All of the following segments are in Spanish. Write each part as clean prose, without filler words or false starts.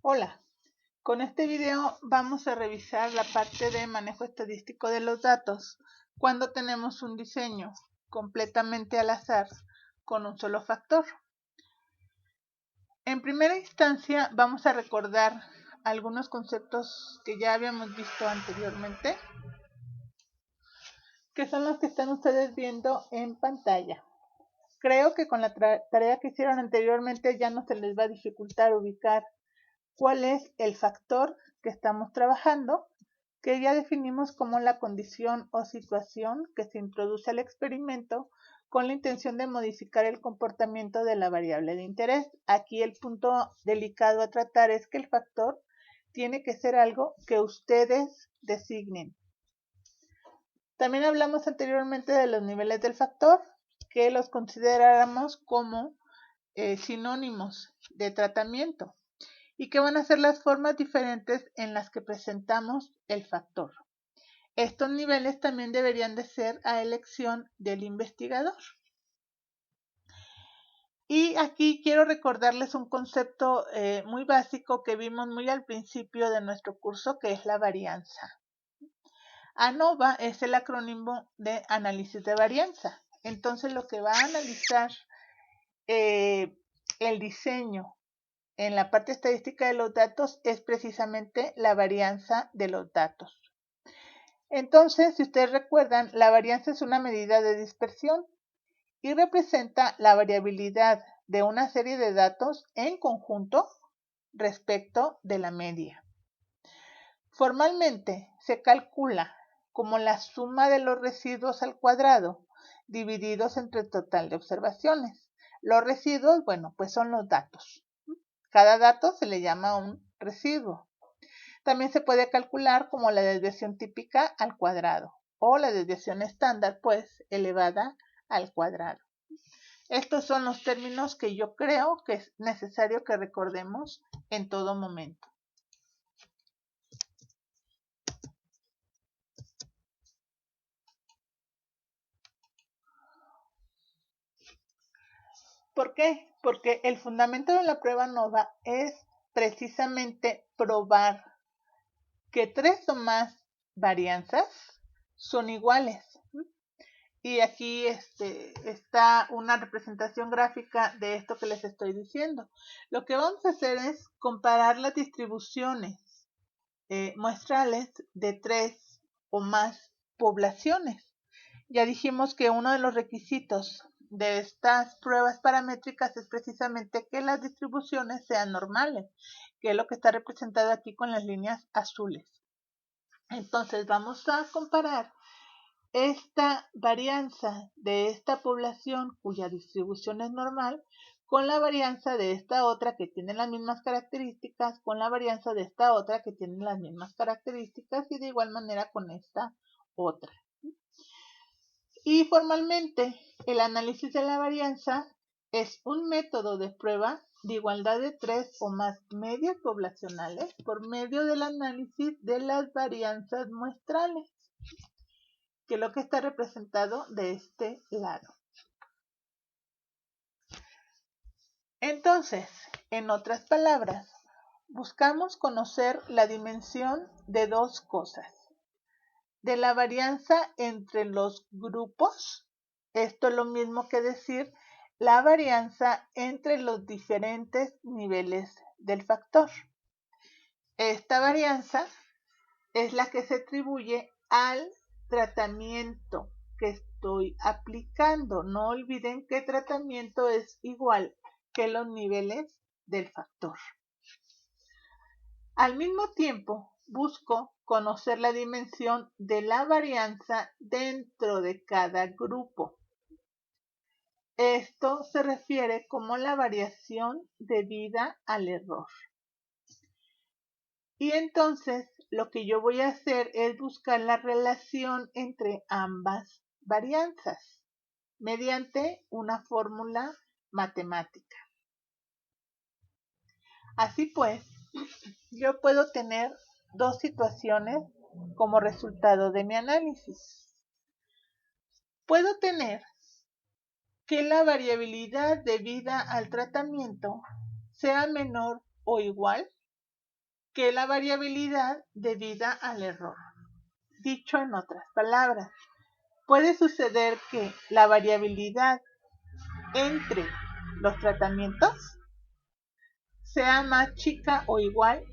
Hola, con este video vamos a revisar la parte de manejo estadístico de los datos cuando tenemos un diseño completamente al azar con un solo factor. En primera instancia vamos a recordar algunos conceptos que ya habíamos visto anteriormente, que son los que están ustedes viendo en pantalla. Creo que con la tarea que hicieron anteriormente ya no se les va a dificultar ubicar cuál es el factor que estamos trabajando, que ya definimos como la condición o situación que se introduce al experimento con la intención de modificar el comportamiento de la variable de interés. Aquí el punto delicado a tratar es que el factor tiene que ser algo que ustedes designen. También hablamos anteriormente de los niveles del factor, que los consideráramos como sinónimos de tratamiento y que van a ser las formas diferentes en las que presentamos el factor. Estos niveles también deberían de ser a elección del investigador. Y aquí quiero recordarles un concepto muy básico que vimos muy al principio de nuestro curso, que es la varianza. ANOVA es el acrónimo de análisis de varianza. Entonces lo que va a analizar el diseño en la parte estadística de los datos es precisamente la varianza de los datos. Entonces, si ustedes recuerdan, la varianza es una medida de dispersión y representa la variabilidad de una serie de datos en conjunto respecto de la media. Formalmente se calcula como la suma de los residuos al cuadrado divididos entre el total de observaciones. Los residuos, bueno, pues son los datos. Cada dato se le llama un residuo. También se puede calcular como la desviación típica al cuadrado o la desviación estándar, pues, elevada al cuadrado. Estos son los términos que yo creo que es necesario que recordemos en todo momento. ¿Por qué? Porque el fundamento de la prueba ANOVA es precisamente probar que tres o más varianzas son iguales. Y aquí está una representación gráfica de esto que les estoy diciendo. Lo que vamos a hacer es comparar las distribuciones muestrales de tres o más poblaciones. Ya dijimos que uno de los requisitos de estas pruebas paramétricas es precisamente que las distribuciones sean normales, que es lo que está representado aquí con las líneas azules. Entonces vamos a comparar esta varianza de esta población cuya distribución es normal con la varianza de esta otra que tiene las mismas características, con la varianza de esta otra que tiene las mismas características y de igual manera con esta otra. Y formalmente el análisis de la varianza es un método de prueba de igualdad de tres o más medias poblacionales por medio del análisis de las varianzas muestrales, que es lo que está representado de este lado. Entonces, en otras palabras, buscamos conocer la dimensión de dos cosas. De la varianza entre los grupos, esto es lo mismo que decir la varianza entre los diferentes niveles del factor. Esta varianza es la que se atribuye al tratamiento que estoy aplicando. No olviden que tratamiento es igual que los niveles del factor. Al mismo tiempo, busco conocer la dimensión de la varianza dentro de cada grupo. Esto se refiere como la variación debida al error. Y entonces lo que yo voy a hacer es buscar la relación entre ambas varianzas mediante una fórmula matemática. Así pues, yo puedo tener dos situaciones como resultado de mi análisis. Puedo tener que la variabilidad debida al tratamiento sea menor o igual que la variabilidad debida al error. Dicho en otras palabras, puede suceder que la variabilidad entre los tratamientos sea más chica o igual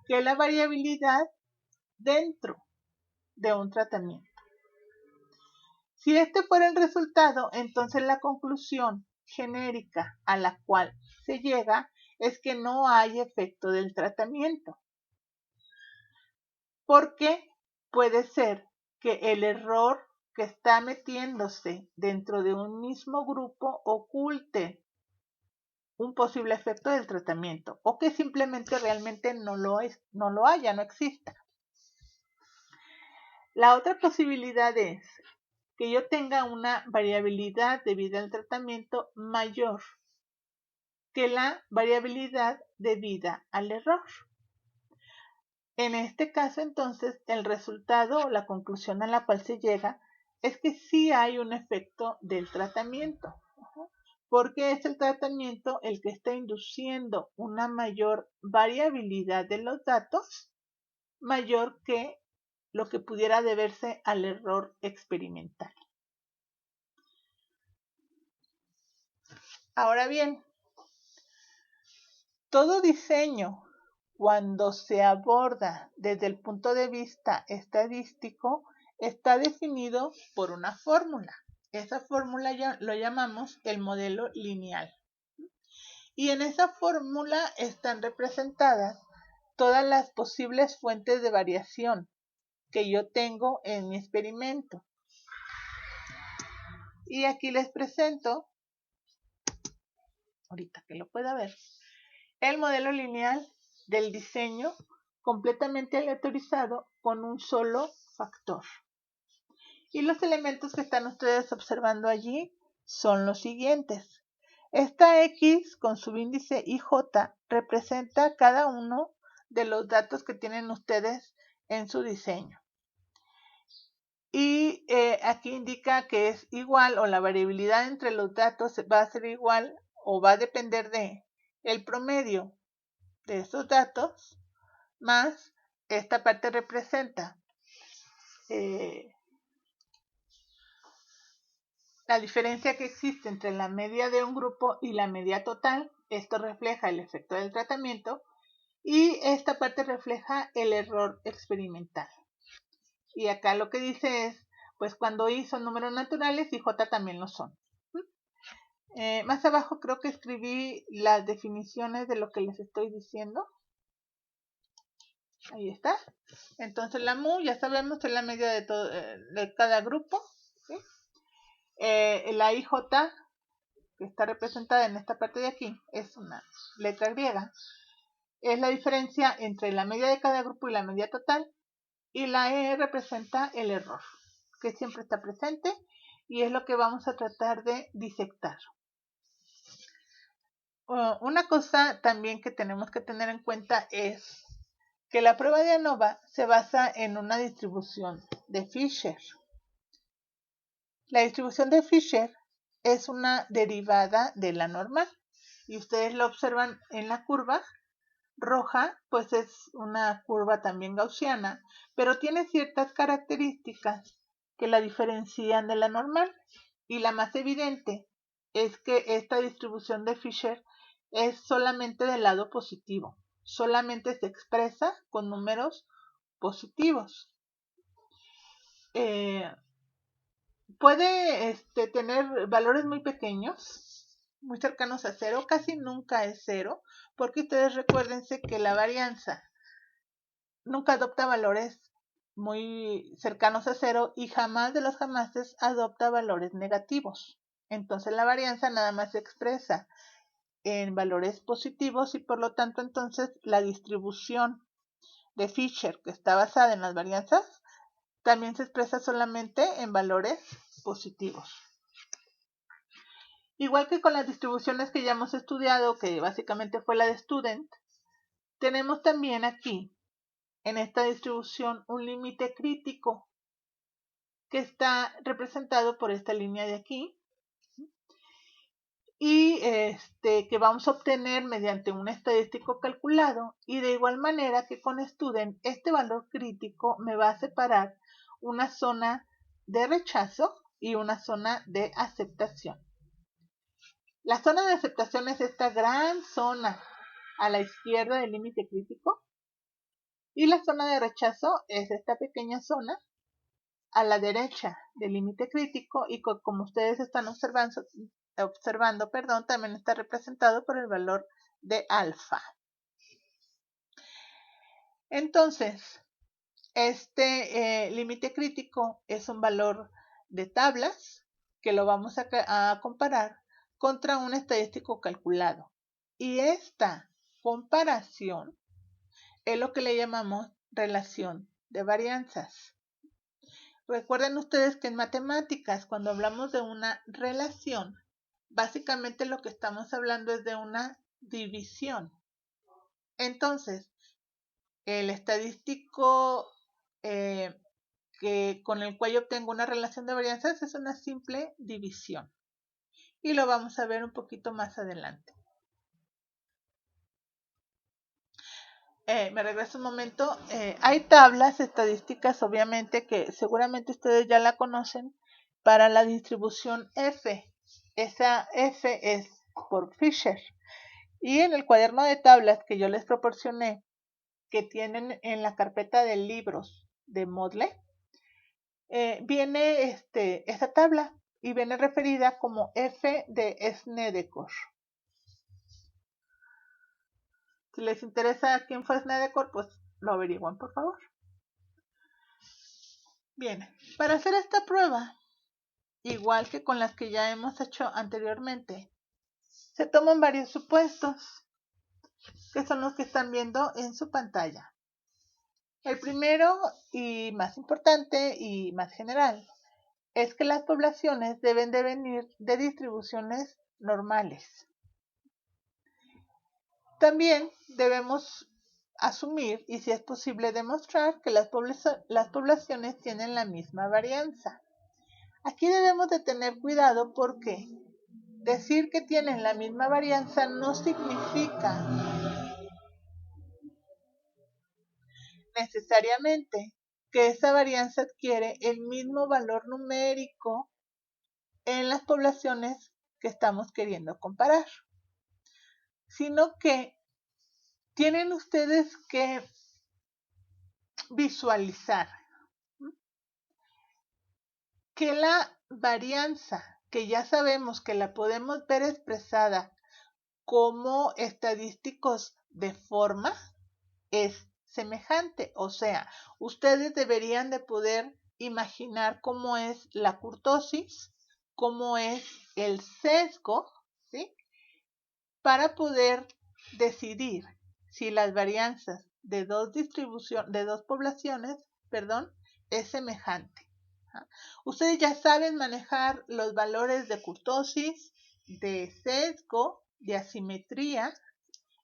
que la variabilidad dentro de un tratamiento. Si este fuera el resultado, entonces la conclusión genérica a la cual se llega es que no hay efecto del tratamiento, porque puede ser que el error que está metiéndose dentro de un mismo grupo oculte un posible efecto del tratamiento o que simplemente realmente no lo haya, no exista. La otra posibilidad es que yo tenga una variabilidad debida al tratamiento mayor que la variabilidad debida al error. En este caso, entonces, el resultado o la conclusión a la cual se llega es que sí hay un efecto del tratamiento, porque es el tratamiento el que está induciendo una mayor variabilidad de los datos, mayor que lo que pudiera deberse al error experimental. Ahora bien, todo diseño, cuando se aborda desde el punto de vista estadístico, está definido por una fórmula. Esa fórmula ya lo llamamos el modelo lineal. Y en esa fórmula están representadas todas las posibles fuentes de variación que yo tengo en mi experimento. Y aquí les presento, ahorita que lo pueda ver, el modelo lineal del diseño completamente aleatorizado con un solo factor. Y los elementos que están ustedes observando allí son los siguientes. Esta X con su índice IJ representa cada uno de los datos que tienen ustedes en su diseño. Y aquí indica que es igual o la variabilidad entre los datos va a ser igual o va a depender de el promedio de estos datos más esta parte representa la diferencia que existe entre la media de un grupo y la media total. Esto refleja el efecto del tratamiento y esta parte refleja el error experimental. Y acá lo que dice es, pues cuando I son números naturales y J también lo son. Más abajo creo que escribí las definiciones de lo que les estoy diciendo. Ahí está. Entonces la mu ya sabemos es la media de cada grupo. ¿Sí? La IJ, que está representada en esta parte de aquí, es una letra griega. Es la diferencia entre la media de cada grupo y la media total. Y la E representa el error, que siempre está presente y es lo que vamos a tratar de disectar. Una cosa también que tenemos que tener en cuenta es que la prueba de ANOVA se basa en una distribución de Fisher. La distribución de Fisher es una derivada de la normal y ustedes lo observan en la curva roja, pues es una curva también gaussiana, pero tiene ciertas características que la diferencian de la normal y la más evidente es que esta distribución de Fisher es solamente del lado positivo, solamente se expresa con números positivos. Puede tener valores muy pequeños, muy cercanos a cero, casi nunca es cero, porque ustedes recuérdense que la varianza nunca adopta valores muy cercanos a cero y jamás de los jamases adopta valores negativos. Entonces la varianza nada más se expresa en valores positivos y por lo tanto entonces la distribución de Fisher que está basada en las varianzas también se expresa solamente en valores positivos. Igual que con las distribuciones que ya hemos estudiado, que básicamente fue la de Student, tenemos también aquí en esta distribución un límite crítico que está representado por esta línea de aquí. y que vamos a obtener mediante un estadístico calculado, y de igual manera que con Student este valor crítico me va a separar una zona de rechazo y una zona de aceptación. La zona de aceptación es esta gran zona a la izquierda del límite crítico, y la zona de rechazo es esta pequeña zona a la derecha del límite crítico, y como ustedes están observando, también está representado por el valor de alfa. Entonces, este límite crítico es un valor de tablas que lo vamos a comparar contra un estadístico calculado. Y esta comparación es lo que le llamamos relación de varianzas. Recuerden ustedes que en matemáticas, cuando hablamos de una relación, básicamente lo que estamos hablando es de una división. Entonces, el estadístico con el cual yo obtengo una relación de varianzas es una simple división. Y lo vamos a ver un poquito más adelante. Me regreso un momento. Hay tablas estadísticas, obviamente, que seguramente ustedes ya la conocen, para la distribución F. Esa F es por Fisher. Y en el cuaderno de tablas que yo les proporcioné, que tienen en la carpeta de libros de Moodle, viene esa tabla y viene referida como F de Snedeker. Si les interesa quién fue Snedeker, pues lo averiguan, por favor. Bien, para hacer esta prueba, igual que con las que ya hemos hecho anteriormente, se toman varios supuestos, que son los que están viendo en su pantalla. El primero y más importante y más general es que las poblaciones deben de venir de distribuciones normales. También debemos asumir, y si es posible demostrar, que las poblaciones tienen la misma varianza. Aquí debemos de tener cuidado porque decir que tienen la misma varianza no significa necesariamente que esa varianza adquiere el mismo valor numérico en las poblaciones que estamos queriendo comparar, sino que tienen ustedes que visualizar que la varianza, que ya sabemos que la podemos ver expresada como estadísticos de forma, es semejante. O sea, ustedes deberían de poder imaginar cómo es la kurtosis, cómo es el sesgo, ¿sí? Para poder decidir si las varianzas de dos poblaciones, es semejante. Ustedes ya saben manejar los valores de kurtosis, de sesgo, de asimetría.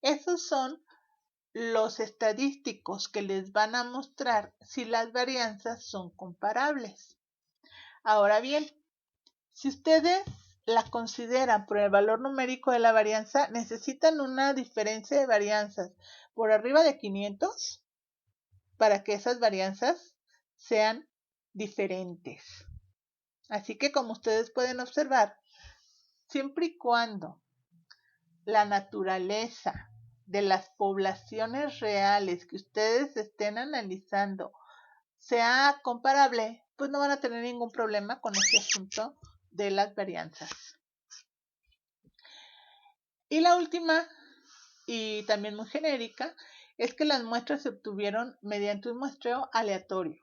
Esos son los estadísticos que les van a mostrar si las varianzas son comparables. Ahora bien, si ustedes la consideran por el valor numérico de la varianza, necesitan una diferencia de varianzas por arriba de 500 para que esas varianzas sean diferentes. Así que, como ustedes pueden observar, siempre y cuando la naturaleza de las poblaciones reales que ustedes estén analizando sea comparable, pues no van a tener ningún problema con este asunto de las varianzas. Y la última, y también muy genérica, es que las muestras se obtuvieron mediante un muestreo aleatorio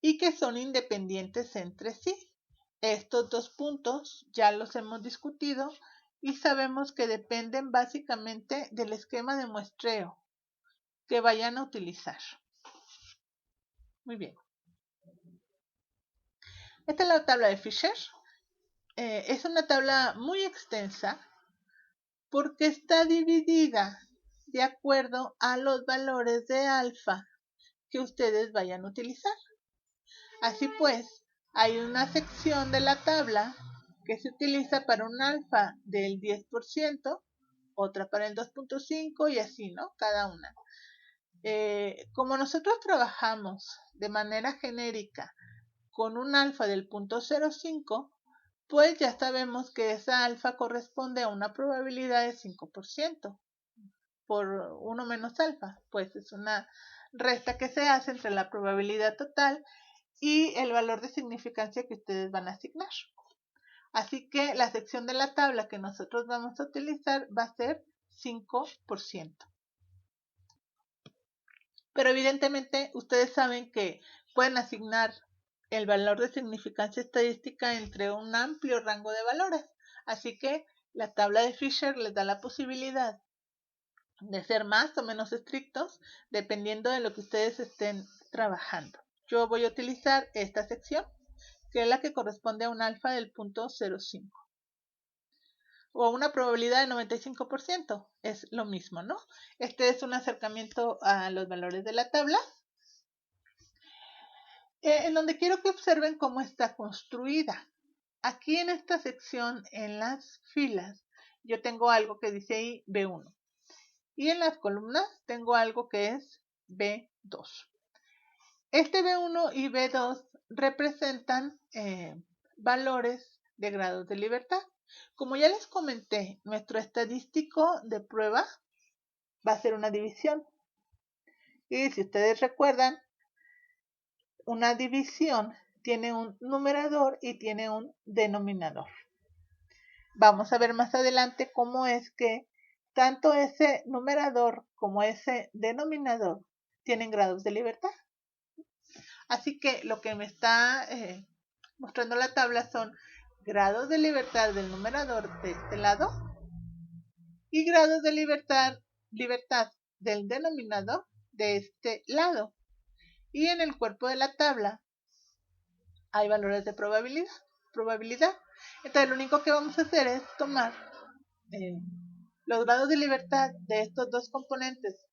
y que son independientes entre sí. Estos dos puntos ya los hemos discutido y sabemos que dependen básicamente del esquema de muestreo que vayan a utilizar. Muy bien. Esta es la tabla de Fisher. Es una tabla muy extensa porque está dividida de acuerdo a los valores de alfa que ustedes vayan a utilizar. Así pues, hay una sección de la tabla que se utiliza para un alfa del 10%, otra para el 2.5 y así, ¿no? Cada una. Como nosotros trabajamos de manera genérica con un alfa del 0.05, pues ya sabemos que esa alfa corresponde a una probabilidad de 5% por 1 menos alfa. Pues es una resta que se hace entre la probabilidad total y el valor de significancia que ustedes van a asignar. Así que la sección de la tabla que nosotros vamos a utilizar va a ser 5%. Pero evidentemente ustedes saben que pueden asignar el valor de significancia estadística entre un amplio rango de valores. Así que la tabla de Fisher les da la posibilidad de ser más o menos estrictos dependiendo de lo que ustedes estén trabajando. Yo voy a utilizar esta sección, que es la que corresponde a un alfa del 0.05 o una probabilidad de 95%, es lo mismo, ¿no? Este es un acercamiento a los valores de la tabla, en donde quiero que observen cómo está construida. Aquí en esta sección, en las filas, yo tengo algo que dice ahí B1 y en las columnas tengo algo que es B2. Este B1 y B2 representan valores de grados de libertad. Como ya les comenté, nuestro estadístico de prueba va a ser una división. Y si ustedes recuerdan, una división tiene un numerador y tiene un denominador. Vamos a ver más adelante cómo es que tanto ese numerador como ese denominador tienen grados de libertad. Así que lo que me está mostrando la tabla son grados de libertad del numerador de este lado y grados de libertad del denominador de este lado. Y en el cuerpo de la tabla hay valores de probabilidad. Entonces lo único que vamos a hacer es tomar los grados de libertad de estos dos componentes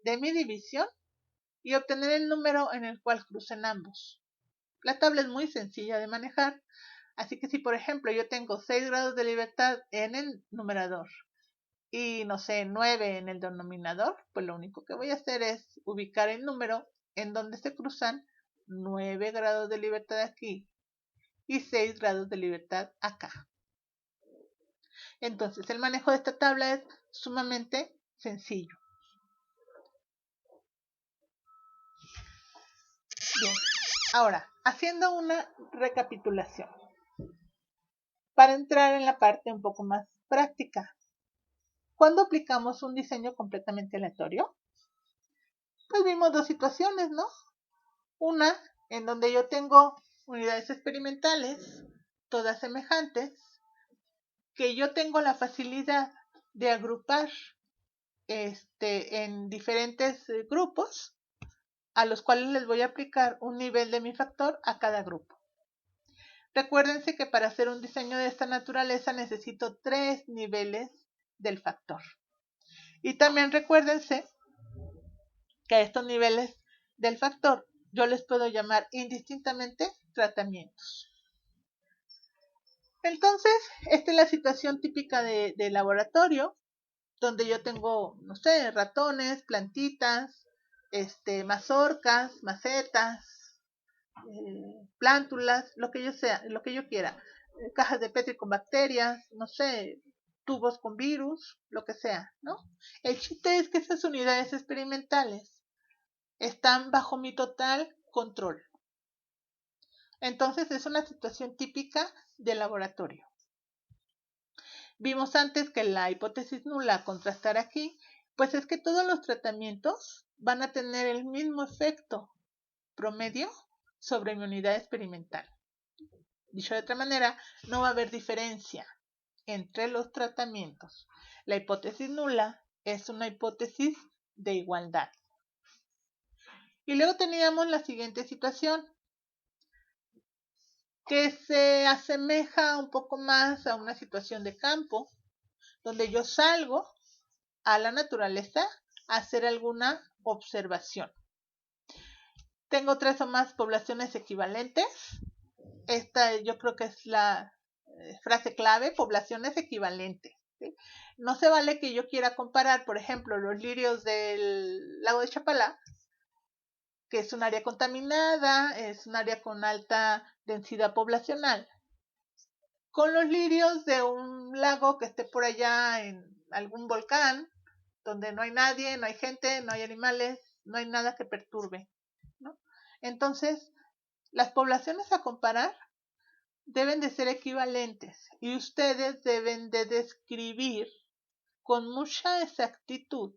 de mi división y obtener el número en el cual crucen ambos. La tabla es muy sencilla de manejar, así que si por ejemplo yo tengo 6 grados de libertad en el numerador y no sé, 9 en el denominador, pues lo único que voy a hacer es ubicar el número en donde se cruzan 9 grados de libertad aquí y 6 grados de libertad acá. Entonces el manejo de esta tabla es sumamente sencillo. Bien, ahora, haciendo una recapitulación para entrar en la parte un poco más práctica. ¿Cuándo aplicamos un diseño completamente aleatorio? Pues vimos dos situaciones, ¿no? Una en donde yo tengo unidades experimentales, todas semejantes, que yo tengo la facilidad de agrupar en diferentes grupos, a los cuales les voy a aplicar un nivel de mi factor a cada grupo. Recuérdense que para hacer un diseño de esta naturaleza necesito 3 niveles del factor. Y también recuérdense que a estos niveles del factor yo les puedo llamar indistintamente tratamientos. Entonces, esta es la situación típica de laboratorio, donde yo tengo, no sé, ratones, plantitas, mazorcas, macetas, plántulas, lo que yo quiera, cajas de Petri con bacterias, no sé, tubos con virus, lo que sea, ¿no? El chiste es que esas unidades experimentales están bajo mi total control. Entonces es una situación típica de laboratorio. Vimos antes que la hipótesis nula a contrastar aquí, pues es que todos los tratamientos van a tener el mismo efecto promedio sobre mi unidad experimental. Dicho de otra manera, no va a haber diferencia entre los tratamientos. La hipótesis nula es una hipótesis de igualdad. Y luego teníamos la siguiente situación, que se asemeja un poco más a una situación de campo, donde yo salgo a la naturaleza a hacer alguna observación. Tengo 3 o más poblaciones equivalentes. Esta yo creo que es la frase clave, poblaciones equivalentes. ¿Sí? No se vale que yo quiera comparar, por ejemplo, los lirios del lago de Chapala, que es un área contaminada, es un área con alta densidad poblacional, con los lirios de un lago que esté por allá en algún volcán, donde no hay nadie, no hay gente, no hay animales, no hay nada que perturbe, ¿no? Entonces, las poblaciones a comparar deben de ser equivalentes y ustedes deben de describir con mucha exactitud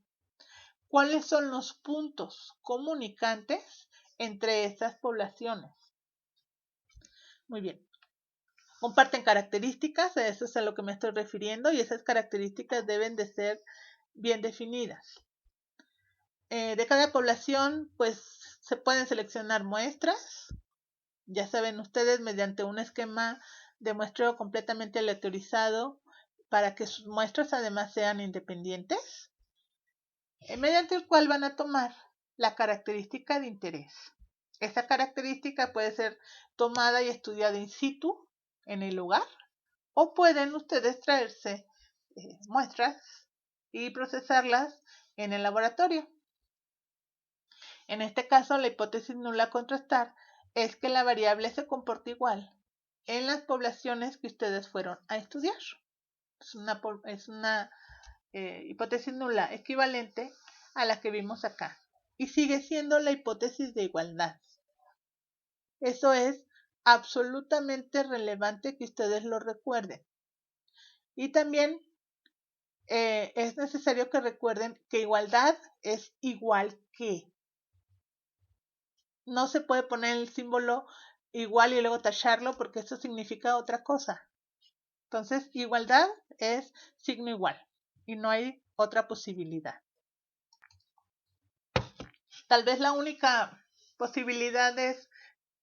cuáles son los puntos comunicantes entre esas poblaciones. Muy bien. Comparten características, a eso es a lo que me estoy refiriendo, y esas características deben de ser bien definidas. De cada población, pues se pueden seleccionar muestras, ya saben ustedes, mediante un esquema de muestreo completamente aleatorizado para que sus muestras además sean independientes, mediante el cual van a tomar la característica de interés. Esa característica puede ser tomada y estudiada in situ en el lugar, o pueden ustedes traerse muestras y procesarlas en el laboratorio. En este caso, la hipótesis nula a contrastar es que la variable se comporta igual en las poblaciones que ustedes fueron a estudiar. Es una hipótesis nula equivalente a la que vimos acá. Y sigue siendo la hipótesis de igualdad. Eso es absolutamente relevante que ustedes lo recuerden. Y también es necesario que recuerden que igualdad es igual que. No se puede poner el símbolo igual y luego tacharlo porque eso significa otra cosa. Entonces, igualdad es signo igual y no hay otra posibilidad. Tal vez la única posibilidad es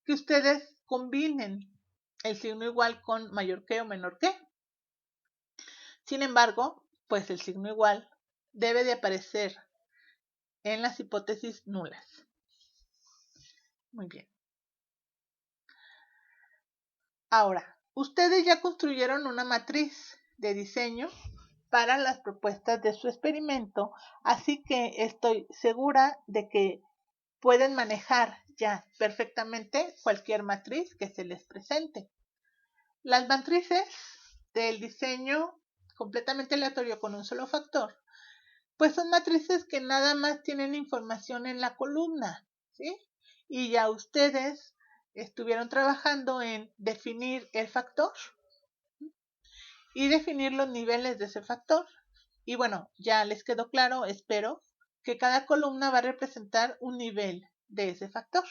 que ustedes combinen el signo igual con mayor que o menor que. Sin embargo, pues el signo igual debe de aparecer en las hipótesis nulas. Muy bien. Ahora, ustedes ya construyeron una matriz de diseño para las propuestas de su experimento, así que estoy segura de que pueden manejar ya perfectamente cualquier matriz que se les presente. Las matrices del diseño completamente aleatorio con un solo factor, pues son matrices que nada más tienen información en la columna, ¿sí? Y ya ustedes estuvieron trabajando en definir el factor y definir los niveles de ese factor. Y bueno, ya les quedó claro, espero, que cada columna va a representar un nivel de ese factor.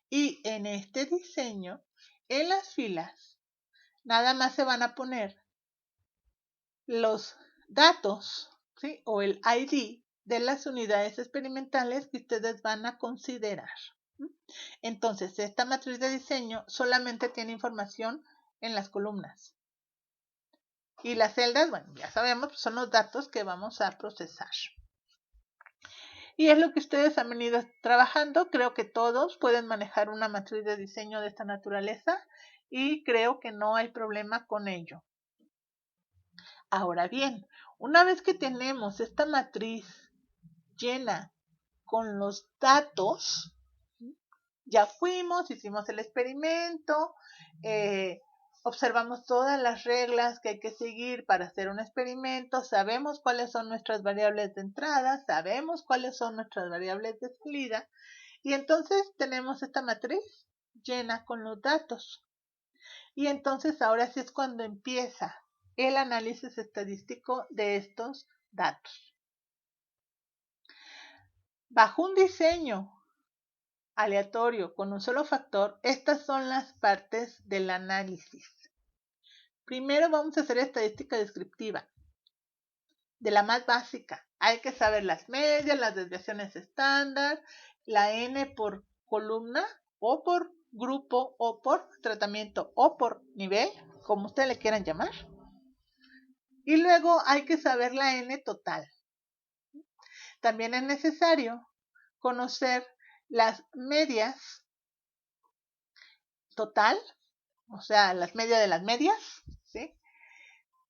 Y en este diseño, en las filas, nada más se van a poner los datos, ¿sí? O el ID de las unidades experimentales que ustedes van a considerar. Entonces, esta matriz de diseño solamente tiene información en las columnas. Y las celdas, bueno, ya sabemos, son los datos que vamos a procesar. Y es lo que ustedes han venido trabajando. Creo que todos pueden manejar una matriz de diseño de esta naturaleza y creo que no hay problema con ello. Ahora bien, una vez que tenemos esta matriz llena con los datos, ya fuimos, hicimos el experimento, observamos todas las reglas que hay que seguir para hacer un experimento, sabemos cuáles son nuestras variables de entrada, sabemos cuáles son nuestras variables de salida, y entonces tenemos esta matriz llena con los datos. Y entonces ahora sí es cuando empieza el análisis estadístico de estos datos. Bajo un diseño aleatorio con un solo factor, estas son las partes del análisis. Primero vamos a hacer estadística descriptiva, de la más básica. Hay que saber las medias, las desviaciones estándar, la n por columna o por grupo o por tratamiento o por nivel, como ustedes le quieran llamar. Y luego hay que saber la n total. También es necesario conocer las medias total o sea, las medias de las medias, ¿sí?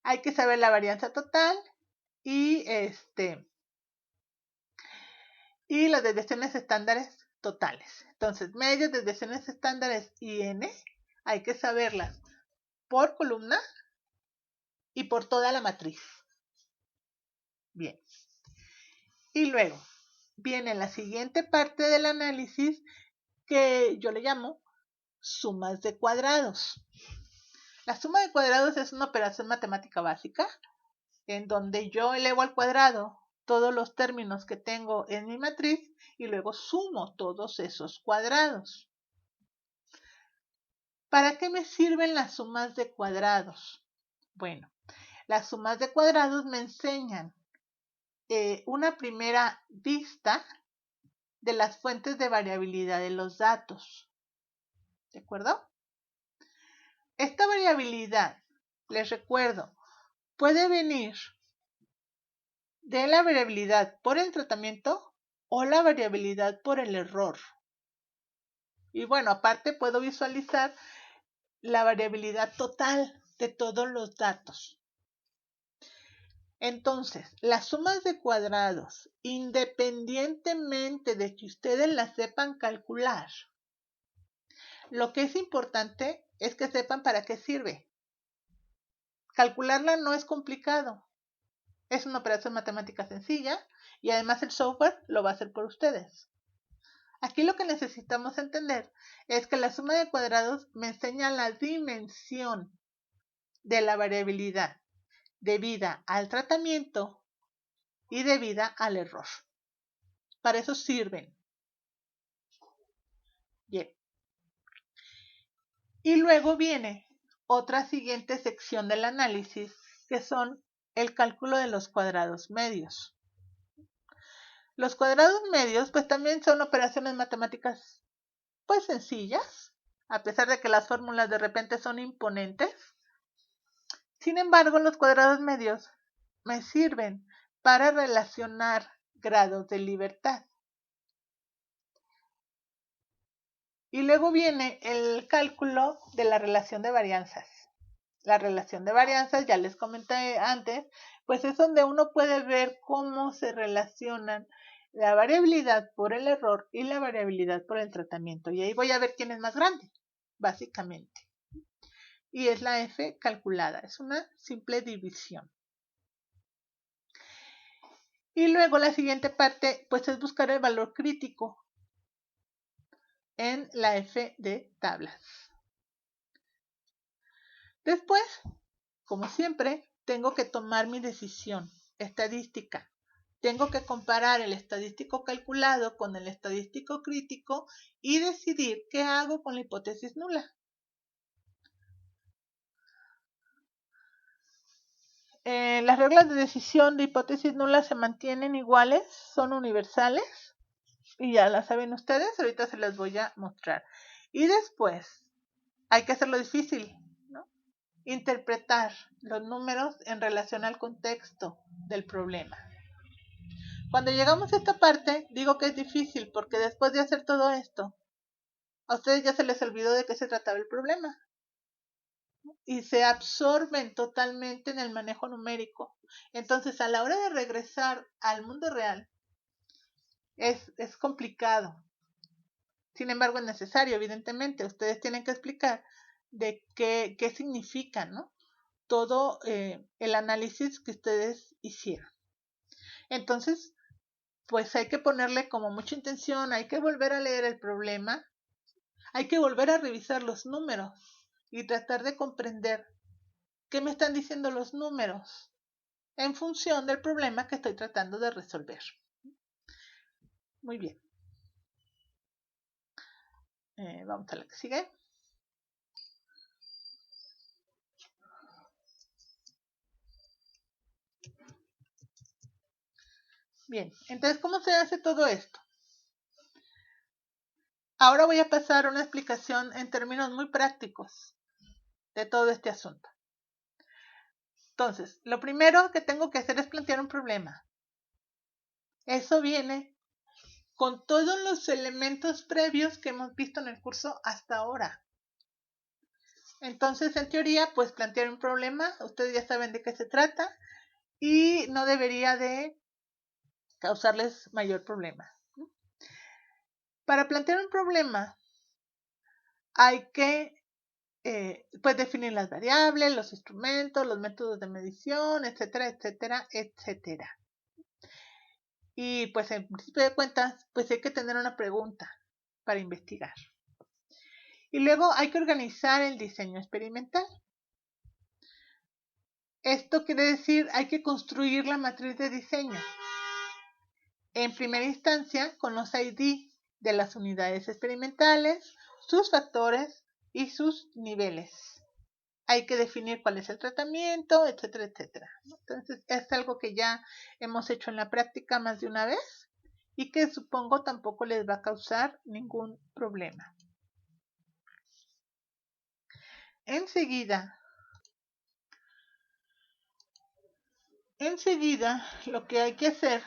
Hay que saber la varianza total y y las desviaciones estándares totales. Entonces, medias, desviaciones estándares y n hay que saberlas por columna y por toda la matriz. Bien. Y luego viene la siguiente parte del análisis que yo le llamo sumas de cuadrados. La suma de cuadrados es una operación matemática básica en donde yo elevo al cuadrado todos los términos que tengo en mi matriz y luego sumo todos esos cuadrados. ¿Para qué me sirven las sumas de cuadrados? Bueno, las sumas de cuadrados me enseñan una primera vista de las fuentes de variabilidad de los datos. ¿De acuerdo? Esta variabilidad, les recuerdo, puede venir de la variabilidad por el tratamiento o la variabilidad por el error. Y bueno, aparte puedo visualizar la variabilidad total de todos los datos. Entonces, las sumas de cuadrados, independientemente de que ustedes las sepan calcular, lo que es importante es que sepan para qué sirve. Calcularla no es complicado. Es una operación matemática sencilla y además el software lo va a hacer por ustedes. Aquí lo que necesitamos entender es que la suma de cuadrados me enseña la dimensión de la variabilidad debida al tratamiento y debida al error. Para eso sirven. Bien. Y luego viene otra siguiente sección del análisis, que son el cálculo de los cuadrados medios. Los cuadrados medios pues también son operaciones matemáticas pues sencillas, a pesar de que las fórmulas de repente son imponentes. Sin embargo, los cuadrados medios me sirven para relacionar grados de libertad. Y luego viene el cálculo de la relación de varianzas. La relación de varianzas, ya les comenté antes, pues es donde uno puede ver cómo se relacionan la variabilidad por el error y la variabilidad por el tratamiento. Y ahí voy a ver quién es más grande, básicamente. Y es la F calculada, es una simple división. Y luego la siguiente parte, pues es buscar el valor crítico en la F de tablas. Después, como siempre, tengo que tomar mi decisión estadística. Tengo que comparar el estadístico calculado con el estadístico crítico y decidir qué hago con la hipótesis nula. Las reglas de decisión de hipótesis nula se mantienen iguales, son universales y ya las saben ustedes, ahorita se las voy a mostrar. Y después hay que hacerlo difícil, ¿no? Interpretar los números en relación al contexto del problema. Cuando llegamos a esta parte, digo que es difícil porque después de hacer todo esto, a ustedes ya se les olvidó de qué se trataba el problema y se absorben totalmente en el manejo numérico. Entonces, a la hora de regresar al mundo real, es complicado. Sin embargo, es necesario, evidentemente. Ustedes tienen que explicar de qué significa, ¿no? Todo el análisis que ustedes hicieron. Entonces, pues hay que ponerle como mucha intención, hay que volver a leer el problema, hay que volver a revisar los números y tratar de comprender qué me están diciendo los números en función del problema que estoy tratando de resolver. Muy bien. Vamos a la que sigue. Bien, entonces, ¿cómo se hace todo esto? Ahora voy a pasar a una explicación en términos muy prácticos de todo este asunto. Entonces, lo primero que tengo que hacer es plantear un problema. Eso viene con todos los elementos previos que hemos visto en el curso hasta ahora. Entonces, en teoría, pues plantear un problema, ustedes ya saben de qué se trata y no debería de causarles mayor problema. Para plantear un problema hay que pues definir las variables, los instrumentos, los métodos de medición, etcétera, etcétera, etcétera. Y pues en principio de cuentas, pues hay que tener una pregunta para investigar. Y luego hay que organizar el diseño experimental. Esto quiere decir, hay que construir la matriz de diseño. En primera instancia, con los ID de las unidades experimentales, sus factores y sus niveles. Hay que definir cuál es el tratamiento, etcétera, etcétera. Entonces, es algo que ya hemos hecho en la práctica más de una vez y que supongo tampoco les va a causar ningún problema. Enseguida, lo que hay que hacer,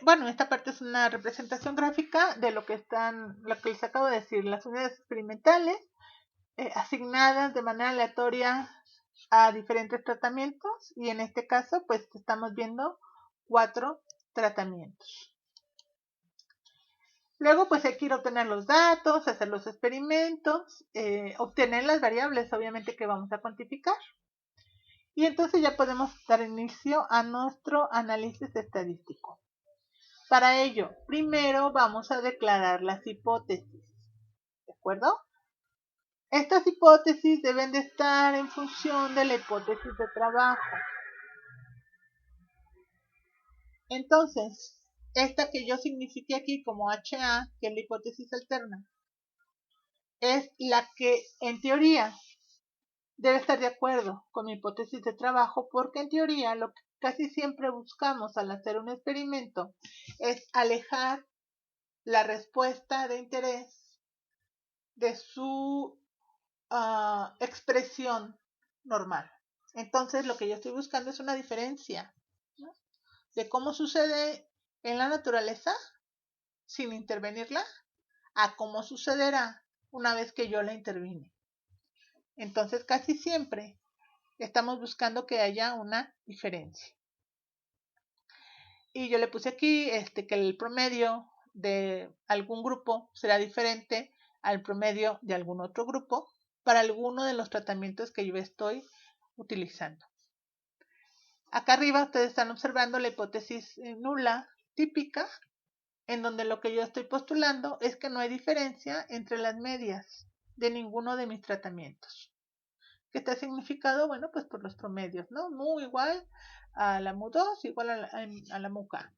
bueno, esta parte es una representación gráfica de lo que les acabo de decir, las unidades experimentales asignadas de manera aleatoria a diferentes tratamientos y en este caso pues estamos viendo 4 tratamientos. Luego pues hay que ir a obtener los datos, hacer los experimentos, obtener las variables obviamente que vamos a cuantificar y entonces ya podemos dar inicio a nuestro análisis estadístico. Para ello, primero vamos a declarar las hipótesis, ¿de acuerdo? Estas hipótesis deben de estar en función de la hipótesis de trabajo. Entonces, esta que yo signifique aquí como HA, que es la hipótesis alterna, es la que en teoría debe estar de acuerdo con mi hipótesis de trabajo, porque en teoría lo que casi siempre buscamos al hacer un experimento es alejar la respuesta de interés de su expresión normal. Entonces lo que yo estoy buscando es una diferencia, ¿no?, de cómo sucede en la naturaleza sin intervenirla a cómo sucederá una vez que yo la intervine. Entonces casi siempre estamos buscando que haya una diferencia. Y yo le puse aquí que el promedio de algún grupo será diferente al promedio de algún otro grupo para alguno de los tratamientos que yo estoy utilizando. Acá arriba ustedes están observando la hipótesis nula típica, en donde lo que yo estoy postulando es que no hay diferencia entre las medias de ninguno de mis tratamientos. ¿Qué está significado? Bueno, pues por los promedios, ¿no? Mu igual a la mu2 igual a la mu-k.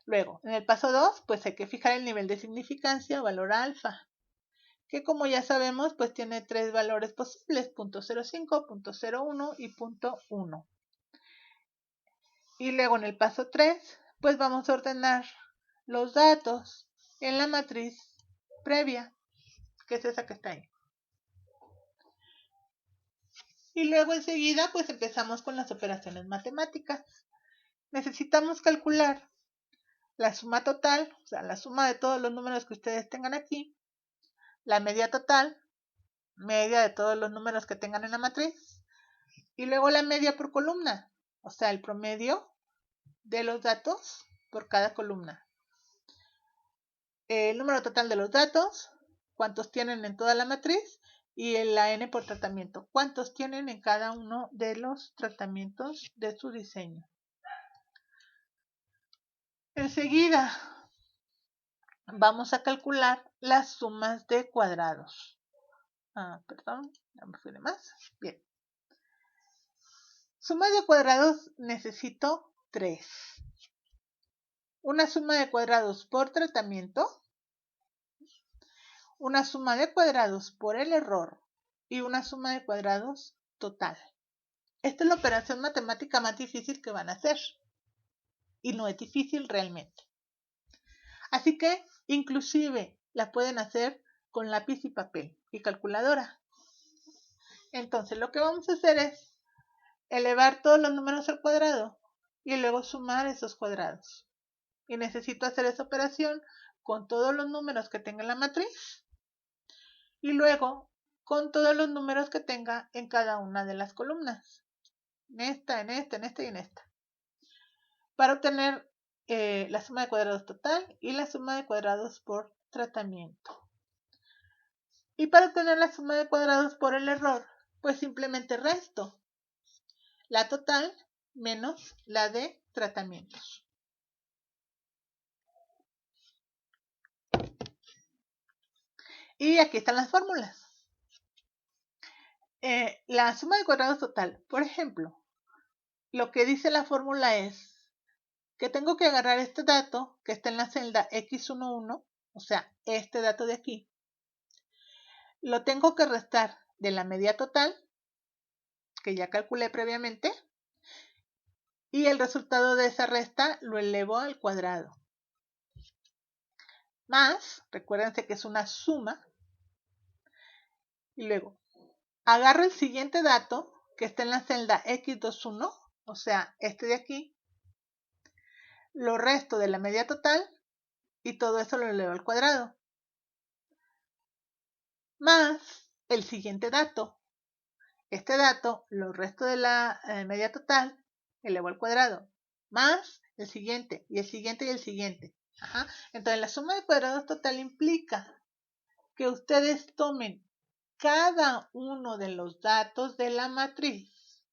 Luego, en el paso 2, pues hay que fijar el nivel de significancia o valor alfa, que como ya sabemos, pues tiene 3 valores posibles, 0.05, 0.01 y 0.1. Y luego en el paso 3, pues vamos a ordenar los datos en la matriz previa, que es esa que está ahí. Y luego enseguida, pues empezamos con las operaciones matemáticas. Necesitamos calcular la suma total, o sea, la suma de todos los números que ustedes tengan aquí, la media total, media de todos los números que tengan en la matriz, y luego la media por columna, o sea, el promedio de los datos por cada columna. El número total de los datos, cuántos tienen en toda la matriz, y la n por tratamiento, cuántos tienen en cada uno de los tratamientos de su diseño. Enseguida vamos a calcular las sumas de cuadrados. Perdón, ya me fui de más. Bien. Sumas de cuadrados necesito 3. Una suma de cuadrados por tratamiento, una suma de cuadrados por el error y una suma de cuadrados total. Esta es la operación matemática más difícil que van a hacer. Y no es difícil realmente. Así que inclusive la pueden hacer con lápiz y papel y calculadora. Entonces lo que vamos a hacer es elevar todos los números al cuadrado y luego sumar esos cuadrados. Y necesito hacer esa operación con todos los números que tenga en la matriz y luego con todos los números que tenga en cada una de las columnas. En esta, en esta, en esta y en esta. Para obtener la suma de cuadrados total y la suma de cuadrados por tratamiento. Y para obtener la suma de cuadrados por el error, pues simplemente resto la total menos la de tratamientos. Y aquí están las fórmulas. La suma de cuadrados total, por ejemplo, lo que dice la fórmula es que tengo que agarrar este dato que está en la celda X11, o sea, este dato de aquí. Lo tengo que restar de la media total, que ya calculé previamente, y el resultado de esa resta lo elevo al cuadrado. Más, recuérdense que es una suma, y luego agarro el siguiente dato que está en la celda X21, o sea, este de aquí, lo resto de la media total y todo eso lo elevo al cuadrado. Más el siguiente dato. Este dato lo resto de la media total, elevo al cuadrado. Más el siguiente, y el siguiente y el siguiente. Ajá. Entonces la suma de cuadrados total implica que ustedes tomen cada uno de los datos de la matriz,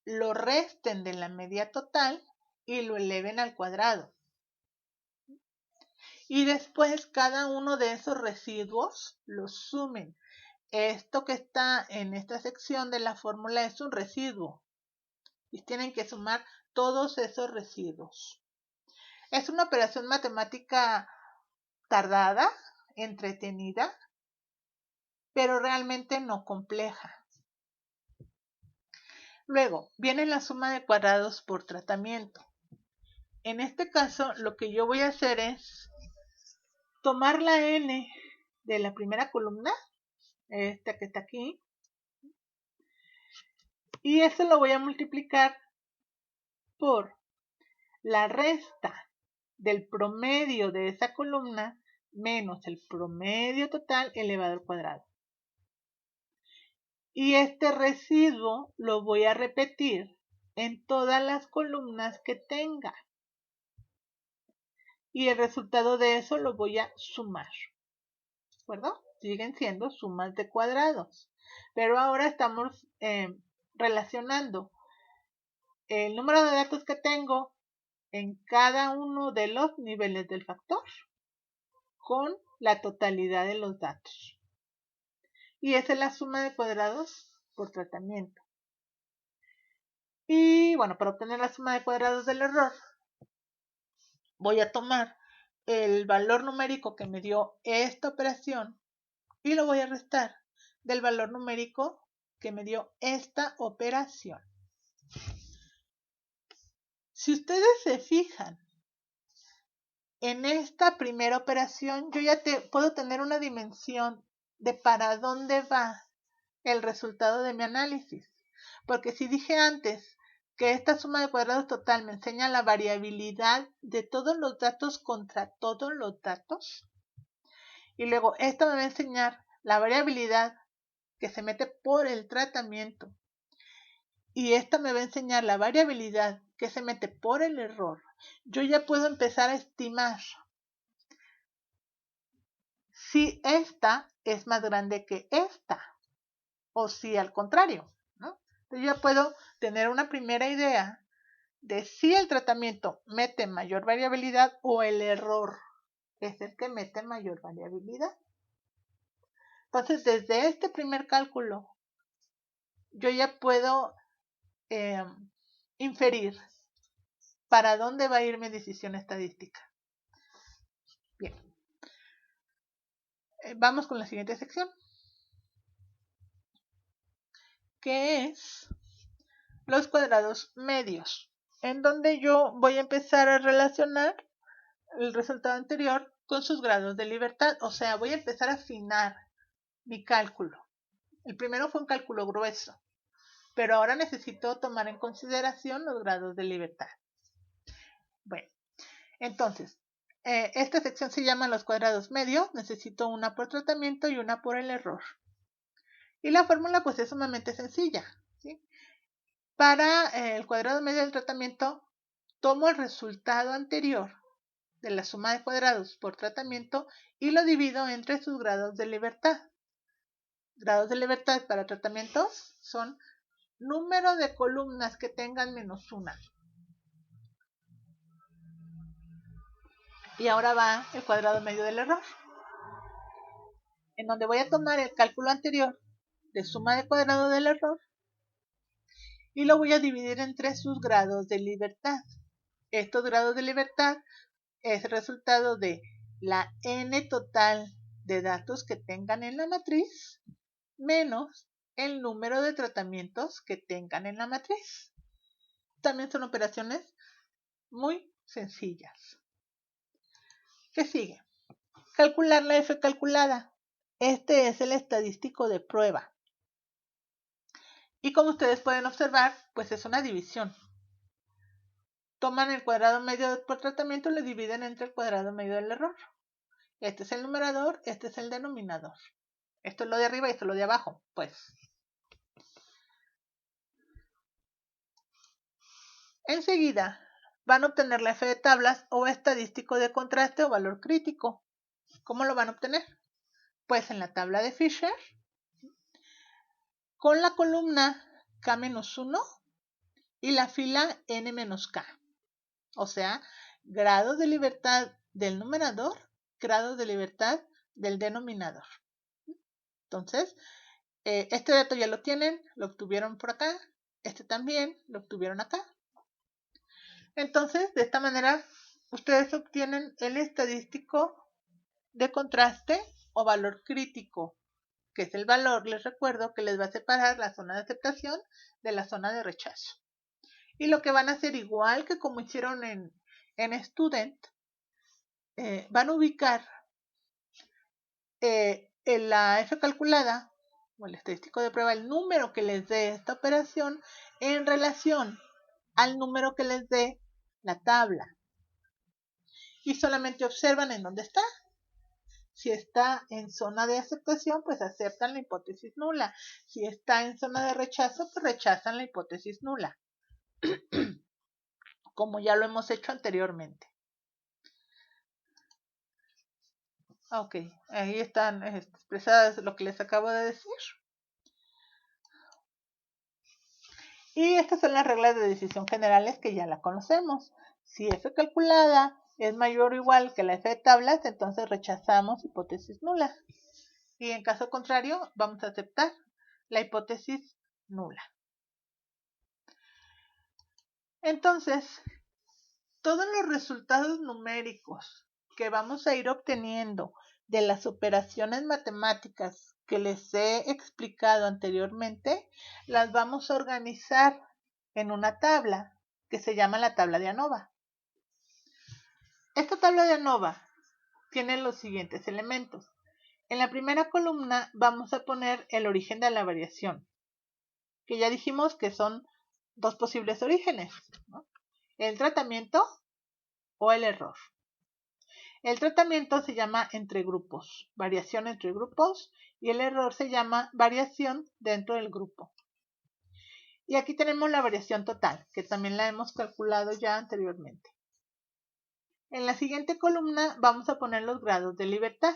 lo resten de la media total y lo eleven al cuadrado. Y después cada uno de esos residuos los sumen. Esto que está en esta sección de la fórmula es un residuo. Y tienen que sumar todos esos residuos. Es una operación matemática tardada, entretenida, pero realmente no compleja. Luego, viene la suma de cuadrados por tratamiento. En este caso, lo que yo voy a hacer es tomar la n de la primera columna, esta que está aquí, y eso lo voy a multiplicar por la resta del promedio de esa columna menos el promedio total elevado al cuadrado. Y este residuo lo voy a repetir en todas las columnas que tenga. Y el resultado de eso lo voy a sumar. ¿De acuerdo? Siguen siendo sumas de cuadrados. Pero ahora estamos relacionando el número de datos que tengo en cada uno de los niveles del factor con la totalidad de los datos. Y esa es la suma de cuadrados por tratamiento. Y bueno, para obtener la suma de cuadrados del error, voy a tomar el valor numérico que me dio esta operación y lo voy a restar del valor numérico que me dio esta operación. Si ustedes se fijan, en esta primera operación yo ya puedo tener una dimensión de para dónde va el resultado de mi análisis. Porque si dije antes que esta suma de cuadrados total me enseña la variabilidad de todos los datos contra todos los datos, y luego esta me va a enseñar la variabilidad que se mete por el tratamiento, y esta me va a enseñar la variabilidad que se mete por el error, yo ya puedo empezar a estimar si esta es más grande que esta, o si al contrario, ¿no? Entonces ya puedo tener una primera idea de si el tratamiento mete mayor variabilidad o el error es el que mete mayor variabilidad. Entonces, desde este primer cálculo, yo ya puedo inferir para dónde va a ir mi decisión estadística. Bien. Vamos con la siguiente sección, que es los cuadrados medios, en donde yo voy a empezar a relacionar el resultado anterior con sus grados de libertad. O sea, voy a empezar a afinar mi cálculo. El primero fue un cálculo grueso, pero ahora necesito tomar en consideración los grados de libertad. Bueno, entonces, Esta sección se llama los cuadrados medios. Necesito una por tratamiento y una por el error. Y la fórmula pues es sumamente sencilla, ¿sí? Para el cuadrado medio del tratamiento, tomo el resultado anterior de la suma de cuadrados por tratamiento y lo divido entre sus grados de libertad. Grados de libertad para tratamientos son número de columnas que tengan menos una. Y ahora va el cuadrado medio del error, en donde voy a tomar el cálculo anterior de suma de cuadrado del error y lo voy a dividir entre sus grados de libertad. Estos grados de libertad es el resultado de la n total de datos que tengan en la matriz menos el número de tratamientos que tengan en la matriz. También son operaciones muy sencillas. ¿Qué sigue? Calcular la F calculada. Este es el estadístico de prueba. Y como ustedes pueden observar, pues es una división. Toman el cuadrado medio por tratamiento y lo dividen entre el cuadrado medio del error. Este es el numerador, este es el denominador. Esto es lo de arriba y esto es lo de abajo, pues. Enseguida van a obtener la F de tablas o estadístico de contraste o valor crítico. ¿Cómo lo van a obtener? Pues en la tabla de Fisher, con la columna K-1 y la fila N-K. O sea, grados de libertad del numerador, grados de libertad del denominador. Entonces, este dato ya lo tienen, lo obtuvieron por acá, este también lo obtuvieron acá. Entonces, de esta manera, ustedes obtienen el estadístico de contraste o valor crítico, que es el valor, les recuerdo, que les va a separar la zona de aceptación de la zona de rechazo. Y lo que van a hacer, igual que como hicieron en Student, van a ubicar en la F calculada, o el estadístico de prueba, el número que les dé esta operación en relación al número que les dé la tabla. Y solamente observan en dónde está. Si está en zona de aceptación, pues aceptan la hipótesis nula. Si está en zona de rechazo, pues rechazan la hipótesis nula. Como ya lo hemos hecho anteriormente. Ok, ahí están expresadas lo que les acabo de decir. Y estas son las reglas de decisión generales que ya la conocemos. Si F calculada es mayor o igual que la F de tablas, entonces rechazamos hipótesis nula. Y en caso contrario, vamos a aceptar la hipótesis nula. Entonces, todos los resultados numéricos que vamos a ir obteniendo de las operaciones matemáticas que les he explicado anteriormente, las vamos a organizar en una tabla que se llama la tabla de ANOVA. Esta tabla de ANOVA tiene los siguientes elementos. En la primera columna vamos a poner el origen de la variación, que ya dijimos que son dos posibles orígenes, ¿no? El tratamiento o el error. El tratamiento se llama entre grupos, variación entre grupos, y el error se llama variación dentro del grupo. Y aquí tenemos la variación total, que también la hemos calculado ya anteriormente. En la siguiente columna vamos a poner los grados de libertad,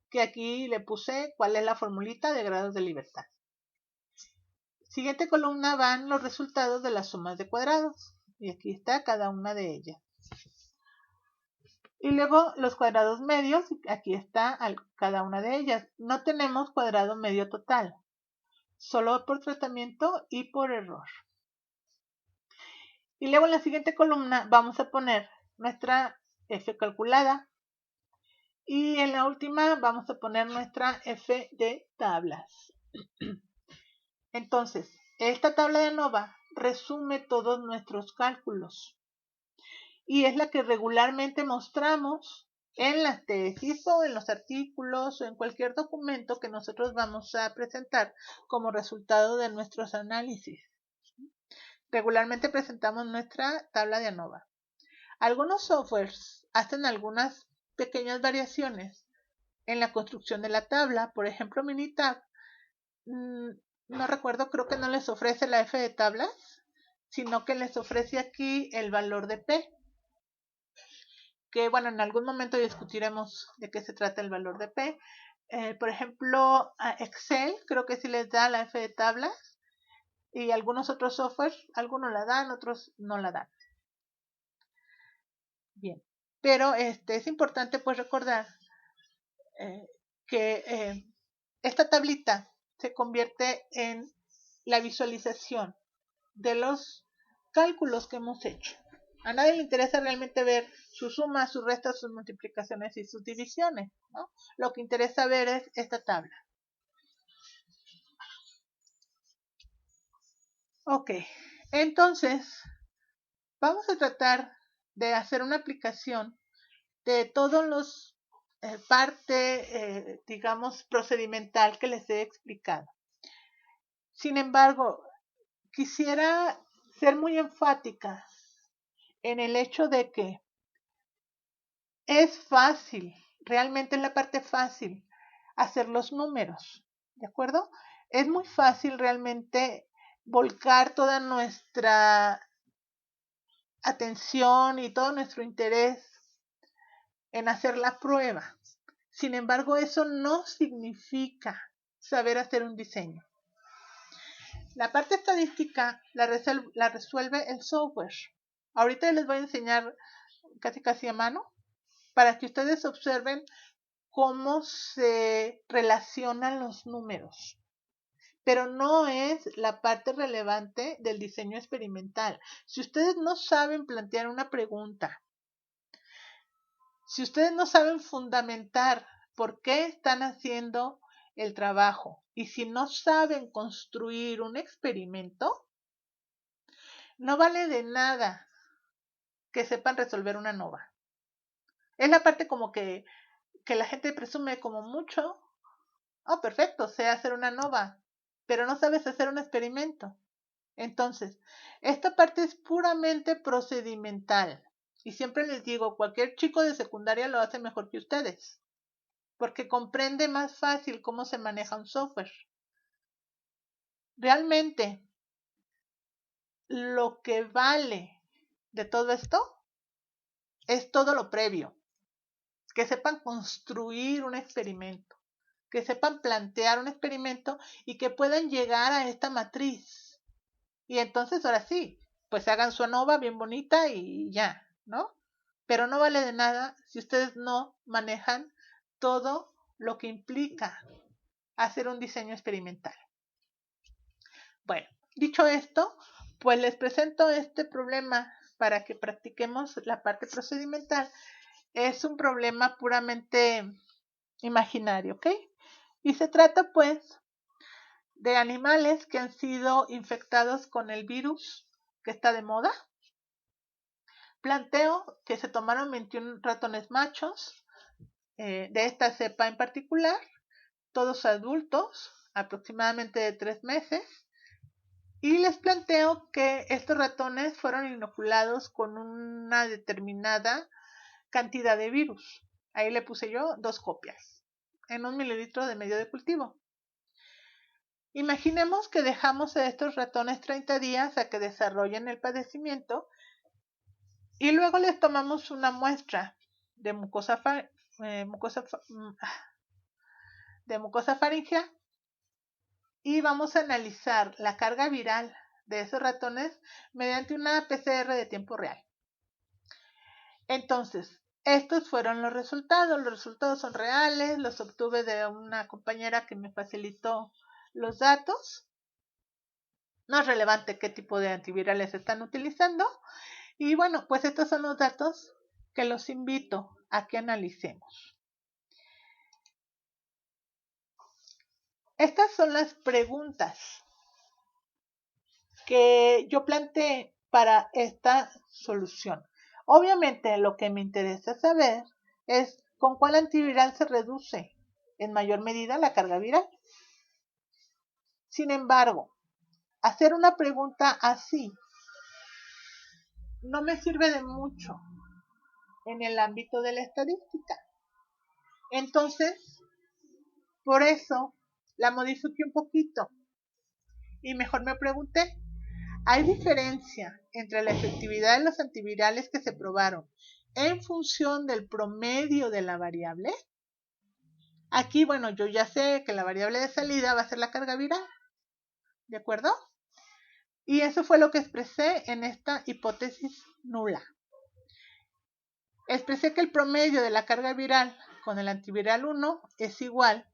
que aquí le puse cuál es la formulita de grados de libertad. Siguiente columna van los resultados de las sumas de cuadrados, y aquí está cada una de ellas. Y luego los cuadrados medios, aquí está cada una de ellas. No tenemos cuadrado medio total, solo por tratamiento y por error. Y luego en la siguiente columna vamos a poner nuestra F calculada. Y en la última vamos a poner nuestra F de tablas. Entonces, esta tabla de ANOVA resume todos nuestros cálculos. Y es la que regularmente mostramos en las tesis o en los artículos o en cualquier documento que nosotros vamos a presentar como resultado de nuestros análisis. Regularmente presentamos nuestra tabla de ANOVA. Algunos softwares hacen algunas pequeñas variaciones en la construcción de la tabla. Por ejemplo, Minitab, no recuerdo, creo que no les ofrece la F de tablas, sino que les ofrece aquí el valor de P. Que bueno, en algún momento discutiremos de qué se trata el valor de P. Por ejemplo, a Excel creo que sí les da la F de tablas, y algunos otros softwares, algunos la dan, otros no la dan. Bien, pero es importante pues recordar que esta tablita se convierte en la visualización de los cálculos que hemos hecho. A nadie le interesa realmente ver sus sumas, sus restas, sus multiplicaciones y sus divisiones, ¿no? Lo que interesa ver es esta tabla. Ok, entonces vamos a tratar de hacer una aplicación de todos los parte, digamos, procedimental que les he explicado. Sin embargo, quisiera ser muy enfática en el hecho de que es fácil, realmente es la parte fácil, hacer los números, ¿de acuerdo? Es muy fácil realmente volcar toda nuestra atención y todo nuestro interés en hacer la prueba. Sin embargo, eso no significa saber hacer un diseño. La parte estadística la resuelve el software. Ahorita les voy a enseñar casi a mano para que ustedes observen cómo se relacionan los números. Pero no es la parte relevante del diseño experimental. Si ustedes no saben plantear una pregunta, si ustedes no saben fundamentar por qué están haciendo el trabajo y si no saben construir un experimento, no vale de nada que sepan resolver una nova. Es la parte como que la gente presume como mucho. Oh, perfecto, sé hacer una nova, pero no sabes hacer un experimento. Entonces, esta parte es puramente procedimental. Y siempre les digo, cualquier chico de secundaria lo hace mejor que ustedes, porque comprende más fácil cómo se maneja un software. Realmente, lo que vale de todo esto es todo lo previo. Que sepan construir un experimento, que sepan plantear un experimento y que puedan llegar a esta matriz. Y entonces, ahora sí, pues hagan su ANOVA bien bonita y ya, ¿no? Pero no vale de nada si ustedes no manejan todo lo que implica hacer un diseño experimental. Bueno, dicho esto, pues les presento este problema para que practiquemos la parte procedimental. Es un problema puramente imaginario, ¿ok? Y se trata pues de animales que han sido infectados con el virus que está de moda. Planteo que se tomaron 21 ratones machos de esta cepa en particular, todos adultos, aproximadamente de 3 meses, y les planteo que estos ratones fueron inoculados con una determinada cantidad de virus. Ahí le puse yo 2 copias en 1 mililitro de medio de cultivo. Imaginemos que dejamos a estos ratones 30 días a que desarrollen el padecimiento y luego les tomamos una muestra de mucosa faríngea y vamos a analizar la carga viral de esos ratones mediante una PCR de tiempo real. Entonces, estos fueron los resultados. Los resultados son reales, los obtuve de una compañera que me facilitó los datos. No es relevante qué tipo de antivirales están utilizando. Y bueno, pues estos son los datos que los invito a que analicemos. Estas son las preguntas que yo planteé para esta solución. Obviamente lo que me interesa saber es con cuál antiviral se reduce en mayor medida la carga viral. Sin embargo, hacer una pregunta así no me sirve de mucho en el ámbito de la estadística. Entonces, por eso la modifiqué un poquito y mejor me pregunté, ¿hay diferencia entre la efectividad de los antivirales que se probaron en función del promedio de la variable? Aquí, bueno, yo ya sé que la variable de salida va a ser la carga viral, ¿de acuerdo? Y eso fue lo que expresé en esta hipótesis nula. Expresé que el promedio de la carga viral con el antiviral 1 es igual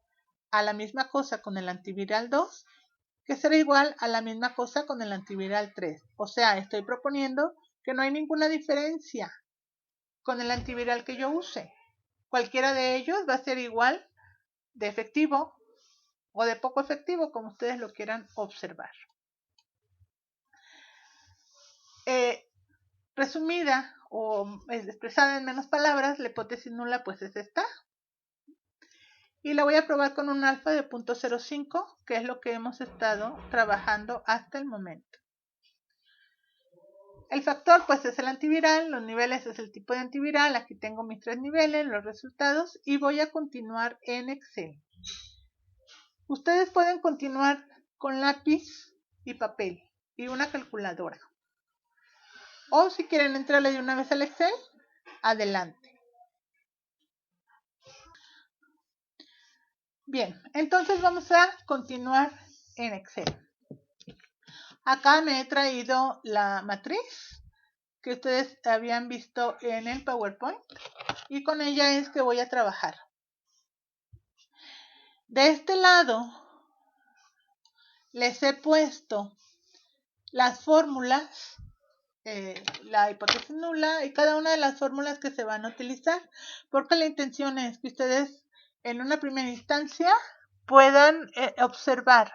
a la misma cosa con el antiviral 2, que será igual a la misma cosa con el antiviral 3. O sea, estoy proponiendo que no hay ninguna diferencia con el antiviral que yo use. Cualquiera de ellos va a ser igual de efectivo o de poco efectivo, como ustedes lo quieran observar. Resumida o expresada en menos palabras, la hipótesis nula pues es esta. Y la voy a probar con un alfa de 0.05, que es lo que hemos estado trabajando hasta el momento. El factor pues es el antiviral, los niveles es el tipo de antiviral, aquí tengo mis 3 niveles, los resultados y voy a continuar en Excel. Ustedes pueden continuar con lápiz y papel y una calculadora. O si quieren entrarle de una vez al Excel, adelante. Bien, entonces vamos a continuar en Excel. Acá me he traído la matriz que ustedes habían visto en el PowerPoint y con ella es que voy a trabajar. De este lado les he puesto las fórmulas, la hipótesis nula y cada una de las fórmulas que se van a utilizar, porque la intención es que ustedes en una primera instancia puedan observar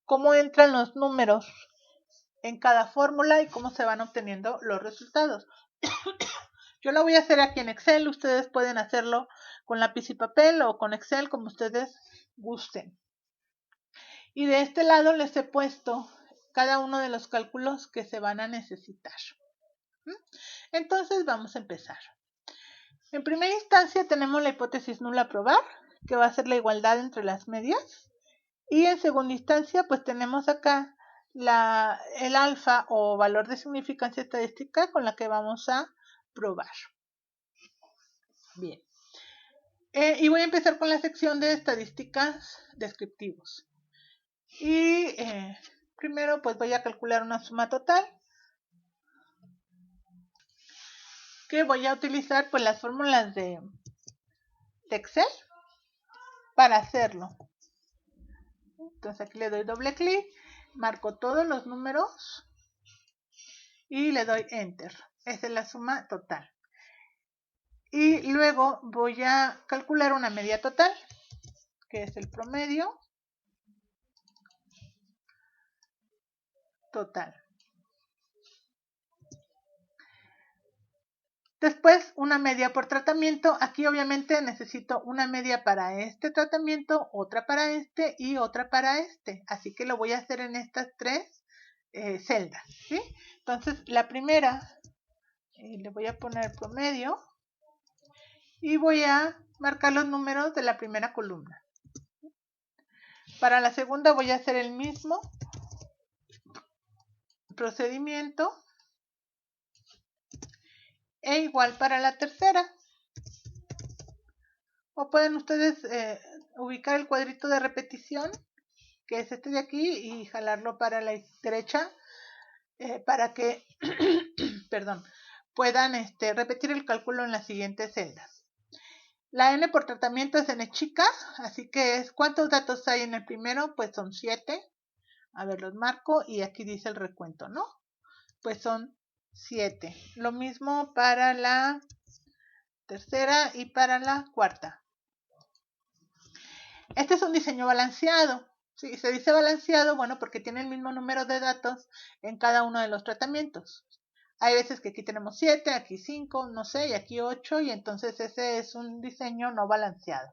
cómo entran los números en cada fórmula y cómo se van obteniendo los resultados. Yo lo voy a hacer aquí en Excel, ustedes pueden hacerlo con lápiz y papel o con Excel como ustedes gusten. Y de este lado les he puesto cada uno de los cálculos que se van a necesitar. Entonces vamos a empezar. En primera instancia tenemos la hipótesis nula a probar, que va a ser la igualdad entre las medias. Y en segunda instancia pues tenemos acá el alfa o valor de significancia estadística con la que vamos a probar. Bien. Y voy a empezar con la sección de estadísticas descriptivos. Y primero pues voy a calcular una suma total. Que voy a utilizar pues las fórmulas de Excel para hacerlo. Entonces aquí le doy doble clic, marco todos los números y le doy Enter. Esa es la suma total. Y luego voy a calcular una media total, que es el promedio total. Después una media por tratamiento. Aquí obviamente necesito una media para este tratamiento, otra para este y otra para este. Así que lo voy a hacer en estas tres celdas, ¿sí? Entonces la primera le voy a poner promedio y voy a marcar los números de la primera columna. Para la segunda voy a hacer el mismo procedimiento e igual para la tercera. O pueden ustedes ubicar el cuadrito de repetición, que es este de aquí, y jalarlo para la derecha para que perdón, puedan repetir el cálculo en las siguientes celdas. La n por tratamiento es n chica, así que es ¿cuántos datos hay en el primero? Pues son 7. A ver, los marco y aquí dice el recuento, ¿no? Pues son 7. Lo mismo para la tercera y para la cuarta. Este es un diseño balanceado. Sí, se dice balanceado, bueno, porque tiene el mismo número de datos en cada uno de los tratamientos. Hay veces que aquí tenemos 7, aquí 5, no sé, y aquí 8, y entonces ese es un diseño no balanceado.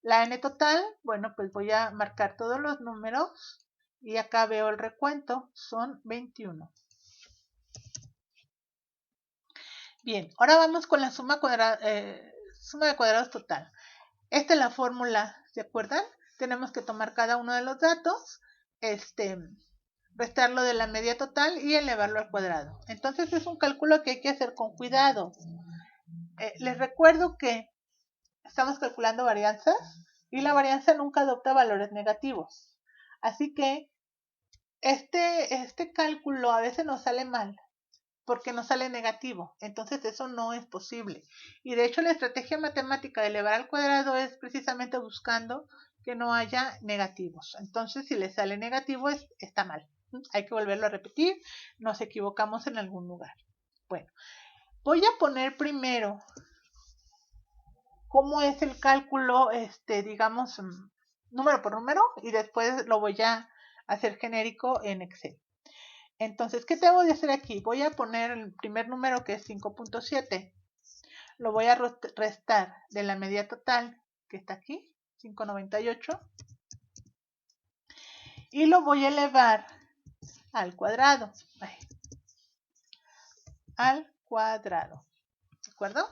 La n total, bueno, pues voy a marcar todos los números y acá veo el recuento, son 21. Bien, ahora vamos con la suma de cuadrados total. Esta es la fórmula, ¿se acuerdan? Tenemos que tomar cada uno de los datos, restarlo de la media total y elevarlo al cuadrado. Entonces es un cálculo que hay que hacer con cuidado. Les recuerdo que estamos calculando varianzas y la varianza nunca adopta valores negativos. Así que este cálculo a veces nos sale mal porque nos sale negativo. Entonces eso no es posible. Y de hecho la estrategia matemática de elevar al cuadrado es precisamente buscando que no haya negativos. Entonces si le sale negativo está mal. Hay que volverlo a repetir. Nos equivocamos en algún lugar. Bueno, voy a poner primero cómo es el cálculo, digamos, número por número, y después lo voy a hacer genérico en Excel. Entonces, ¿qué tengo de hacer aquí? Voy a poner el primer número, que es 5.7. Lo voy a restar de la media total, que está aquí, 598. Y lo voy a elevar al cuadrado. Al cuadrado. ¿De acuerdo?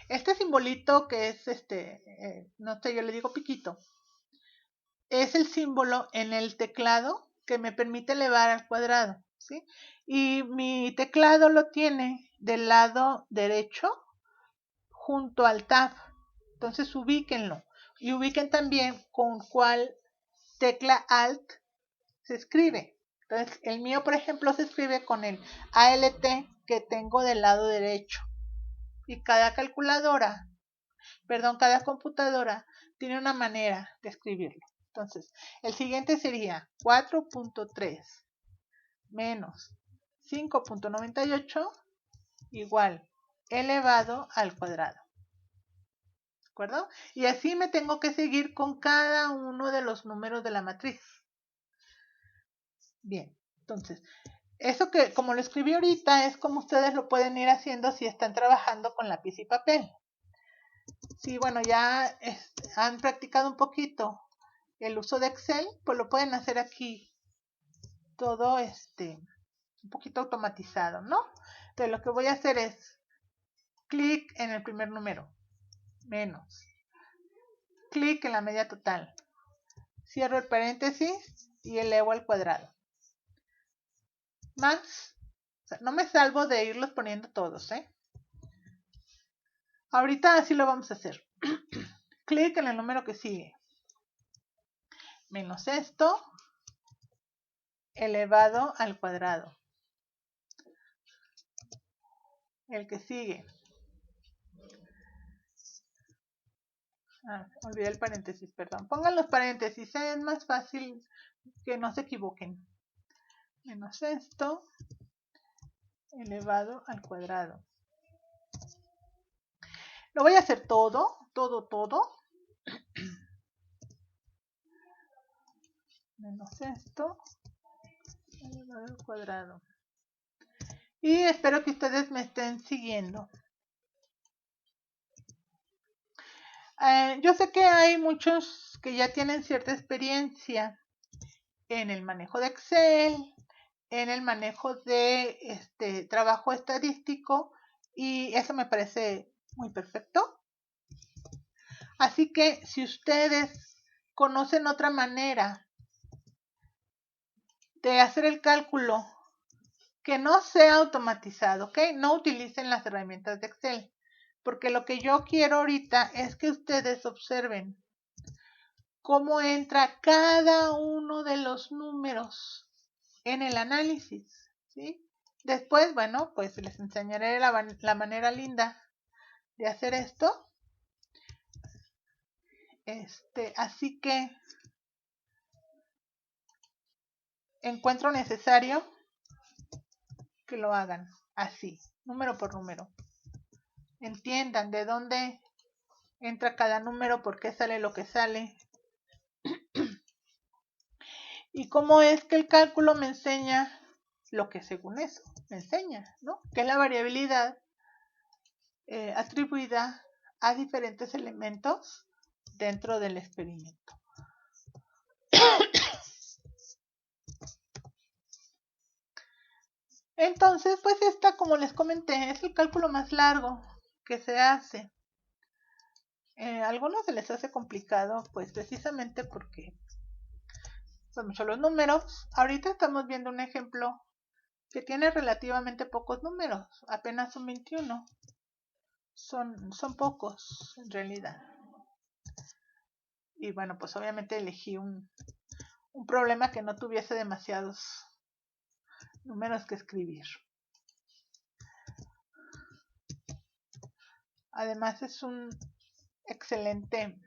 Este simbolito que es no sé, yo le digo piquito, es el símbolo en el teclado que me permite elevar al cuadrado, ¿sí? Y mi teclado lo tiene del lado derecho junto al tab. Entonces ubíquenlo. Y ubiquen también con cuál tecla Alt se escribe. Entonces el mío, por ejemplo, se escribe con el ALT que tengo del lado derecho. Y cada computadora tiene una manera de escribirlo. Entonces, el siguiente sería 4.3 menos 5.98 igual elevado al cuadrado. ¿De acuerdo? Y así me tengo que seguir con cada uno de los números de la matriz. Bien, entonces, eso que como lo escribí ahorita es como ustedes lo pueden ir haciendo si están trabajando con lápiz y papel. Si, bueno, ya han practicado un poquito el uso de Excel, pues lo pueden hacer aquí todo un poquito automatizado, ¿no? Entonces lo que voy a hacer es clic en el primer número, menos, clic en la media total, cierro el paréntesis y elevo al cuadrado. Más, o sea, no me salvo de irlos poniendo todos, ¿eh? Ahorita así lo vamos a hacer. Clic en el número que sigue, menos esto, elevado al cuadrado. El que sigue. Olvidé el paréntesis, perdón. Pongan los paréntesis, es más fácil que no se equivoquen. Menos esto, elevado al cuadrado. Lo voy a hacer todo. Menos esto, elevado al cuadrado. Y espero que ustedes me estén siguiendo. Yo sé que hay muchos que ya tienen cierta experiencia en el manejo de Excel, en el manejo de trabajo estadístico, y eso me parece muy perfecto. Así que si ustedes conocen otra manera de hacer el cálculo que no sea automatizado, ¿ok? No utilicen las herramientas de Excel, porque lo que yo quiero ahorita es que ustedes observen cómo entra cada uno de los números en el análisis, ¿sí? Después, bueno, pues les enseñaré la manera linda de hacer esto. Así que encuentro necesario que lo hagan así, número por número. Entiendan de dónde entra cada número, por qué sale lo que sale. Y cómo es que el cálculo me enseña lo que según eso me enseña, ¿no? Que es la variabilidad atribuida a diferentes elementos dentro del experimento. Entonces, pues esta, como les comenté, es el cálculo más largo que se hace. A algunos se les hace complicado, pues precisamente porque son muchos los números. Ahorita estamos viendo un ejemplo que tiene relativamente pocos números, apenas son 21. Son pocos en realidad. Y bueno, pues obviamente elegí un problema que no tuviese demasiados números que escribir. Además es un excelente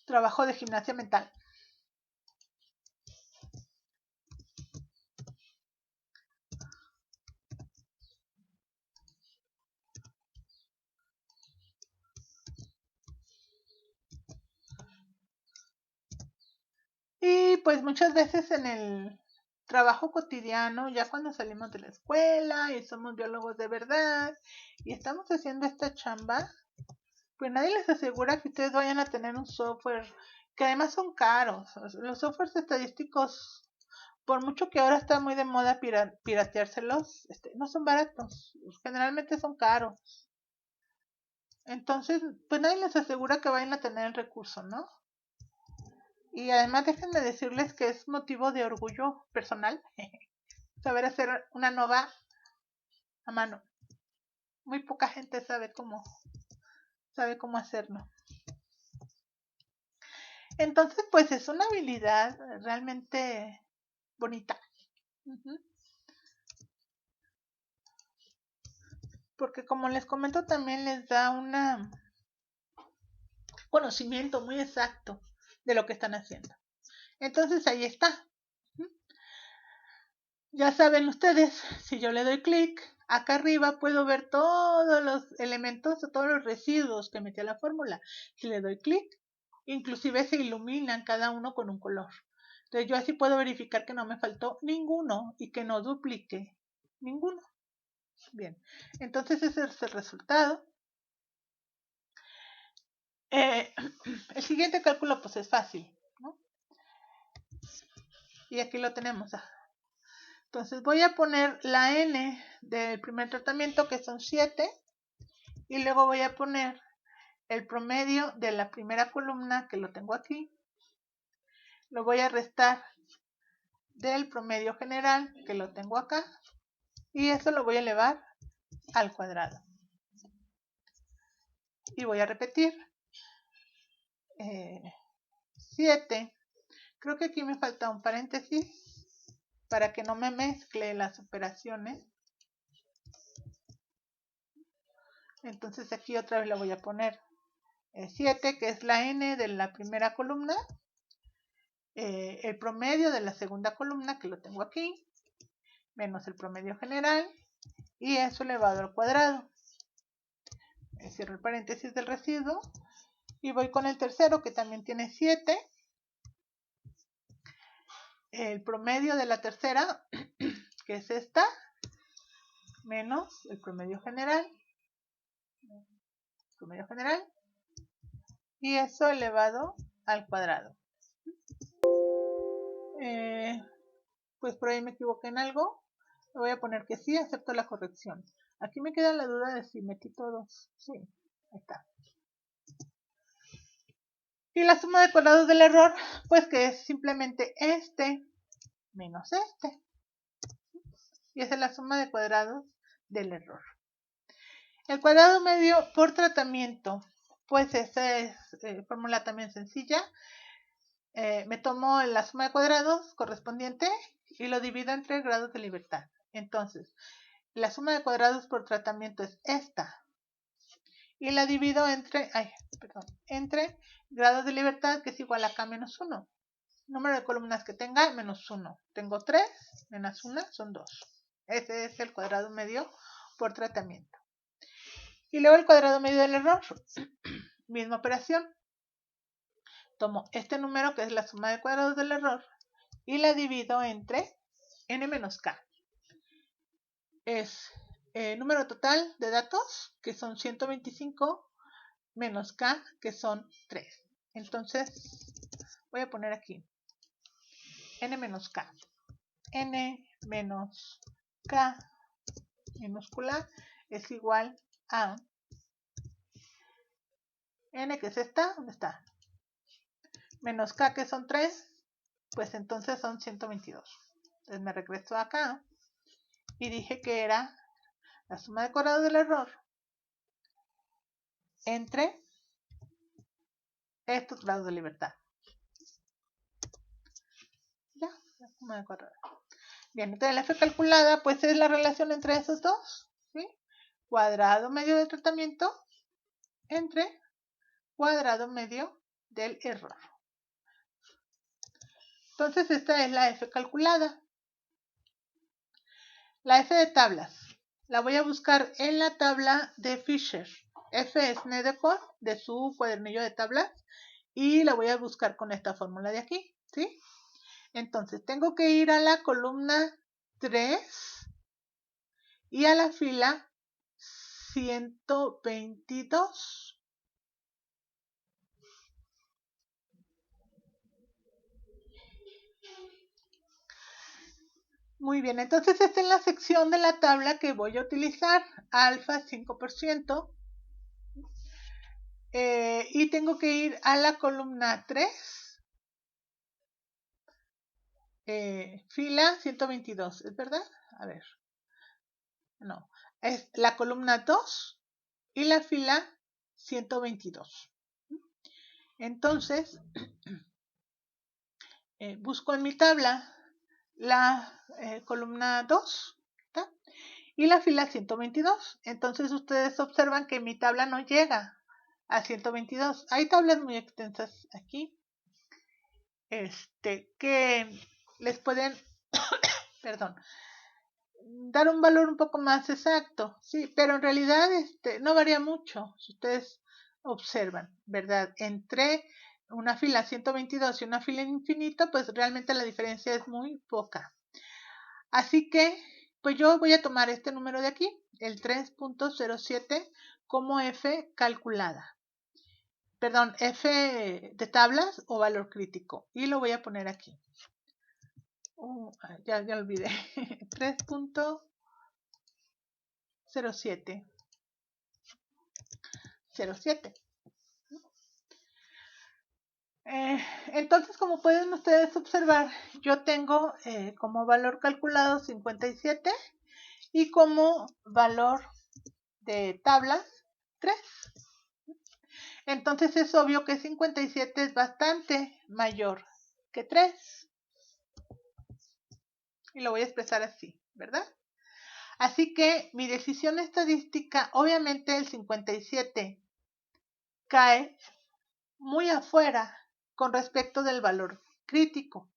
trabajo de gimnasia mental. Y pues muchas veces en el trabajo cotidiano, ya cuando salimos de la escuela y somos biólogos de verdad y estamos haciendo esta chamba, pues nadie les asegura que ustedes vayan a tener un software que además son caros. Los softwares estadísticos, por mucho que ahora está muy de moda pirateárselos, no son baratos, generalmente son caros. Entonces, pues nadie les asegura que vayan a tener el recurso, ¿no? Y además déjenme decirles que es motivo de orgullo personal saber hacer una nova a mano. Muy poca gente sabe cómo hacerlo. Entonces, pues es una habilidad realmente bonita. Porque como les comento, también les da un conocimiento muy exacto de lo que están haciendo. Entonces ahí está. Ya saben ustedes, si yo le doy clic, acá arriba puedo ver todos los elementos o todos los residuos que metí a la fórmula. Si le doy clic, inclusive se iluminan cada uno con un color. Entonces yo así puedo verificar que no me faltó ninguno y que no duplique ninguno. Bien, entonces ese es el resultado. El siguiente cálculo pues es fácil, ¿no? Y aquí lo tenemos. Entonces voy a poner la n del primer tratamiento, que son 7, y luego voy a poner el promedio de la primera columna, que lo tengo aquí. Lo voy a restar del promedio general, que lo tengo acá, y eso lo voy a elevar al cuadrado. Y voy a repetir. 7. Creo que aquí me falta un paréntesis para que no me mezcle las operaciones. Entonces aquí otra vez le voy a poner 7, que es la n de la primera columna, el promedio de la segunda columna, que lo tengo aquí, menos el promedio general, y eso elevado al cuadrado. Cierro el paréntesis del residuo y voy con el tercero, que también tiene 7, el promedio de la tercera, que es esta, menos el promedio general, y eso elevado al cuadrado. Pues por ahí me equivoqué en algo. Le voy a poner que sí, acepto la corrección. Aquí me queda la duda de si metí todos. Sí, ahí está. Y la suma de cuadrados del error, pues que es simplemente este menos este. Y esa es la suma de cuadrados del error. El cuadrado medio por tratamiento, pues esa es fórmula también sencilla. Me tomo la suma de cuadrados correspondiente y lo divido entre grados de libertad. Entonces, la suma de cuadrados por tratamiento es esta. Y la divido entre grados de libertad, que es igual a k menos 1. Número de columnas que tenga, menos 1. Tengo 3, menos 1 son 2. Ese es el cuadrado medio por tratamiento. Y luego el cuadrado medio del error. Misma operación. Tomo este número, que es la suma de cuadrados del error, y la divido entre n menos k. Es número total de datos, que son 125, menos k, que son 3. Entonces, voy a poner aquí n menos k. N menos K minúscula es igual a N, que es esta, ¿dónde está? Menos K, que son 3, pues entonces son 122. Entonces me regreso acá y dije que era la suma de cuadrados del error entre estos grados de libertad. Ya, la suma de cuadrados. Bien, entonces la F calculada pues es la relación entre esos dos, ¿sí? Cuadrado medio de tratamiento entre cuadrado medio del error. Entonces esta es la F calculada. La F de tablas la voy a buscar en la tabla de Fisher. F es Nedecor de su cuadernillo de tablas y la voy a buscar con esta fórmula de aquí, ¿sí? Entonces tengo que ir a la columna 3 y a la fila 122. Muy bien, entonces esta es la sección de la tabla que voy a utilizar, alfa 5%, y tengo que ir a la columna 3, fila 122, ¿es verdad? A ver, no, es la columna 2 y la fila 122. Entonces, busco en mi tabla la columna 2, ¿está? Y la fila 122. Entonces ustedes observan que mi tabla no llega a 122. Hay tablas muy extensas aquí, que les pueden, perdón, dar un valor un poco más exacto, sí, pero en realidad no varía mucho, si ustedes observan, ¿verdad? Entre una fila 122 y una fila infinita, pues realmente la diferencia es muy poca. Así que, pues yo voy a tomar este número de aquí, el 3.07, como F calculada. Perdón, F de tablas o valor crítico. Y lo voy a poner aquí. Ya olvidé. 3.07. 07. Entonces, como pueden ustedes observar, yo tengo como valor calculado 57 y como valor de tablas 3. Entonces es obvio que 57 es bastante mayor que 3. Y lo voy a expresar así, ¿verdad? Así que mi decisión estadística, obviamente el 57 cae muy afuera con respecto del valor crítico.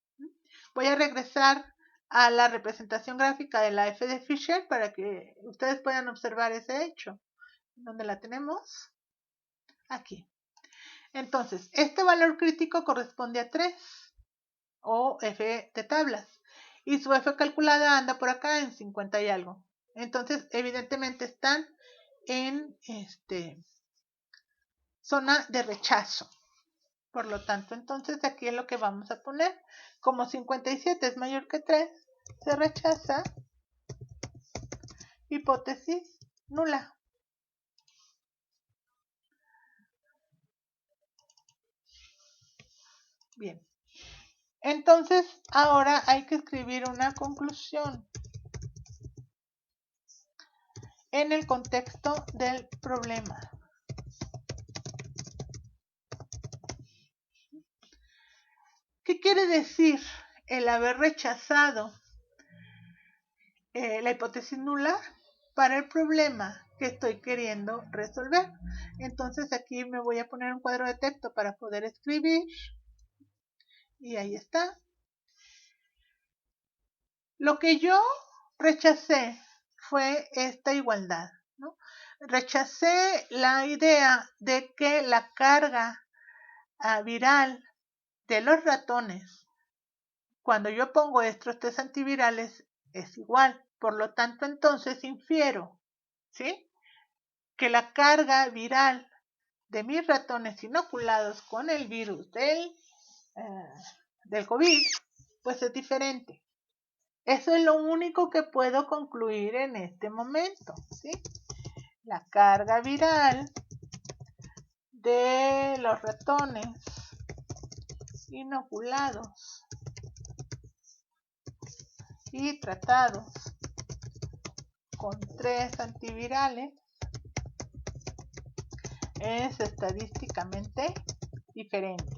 Voy a regresar a la representación gráfica de la F de Fisher para que ustedes puedan observar ese hecho. ¿Dónde la tenemos? Aquí. Entonces, este valor crítico corresponde a 3 o F de tablas y su F calculada anda por acá en 50 y algo. Entonces, evidentemente están en zona de rechazo. Por lo tanto, entonces aquí es lo que vamos a poner. Como 57 es mayor que 3, se rechaza. Hipótesis nula. Bien. Entonces, ahora hay que escribir una conclusión en el contexto del problema. ¿Qué quiere decir el haber rechazado la hipótesis nula para el problema que estoy queriendo resolver? Entonces aquí me voy a poner un cuadro de texto para poder escribir. Y ahí está. Lo que yo rechacé fue esta igualdad, ¿no? Rechacé la idea de que la carga viral de los ratones, cuando yo pongo estos test antivirales, es igual. Por lo tanto, entonces infiero, ¿sí?, que la carga viral de mis ratones inoculados con el virus del COVID, pues es diferente. Eso es lo único que puedo concluir en este momento, ¿sí? La carga viral de los ratones inoculados y tratados con 3 antivirales es estadísticamente diferente.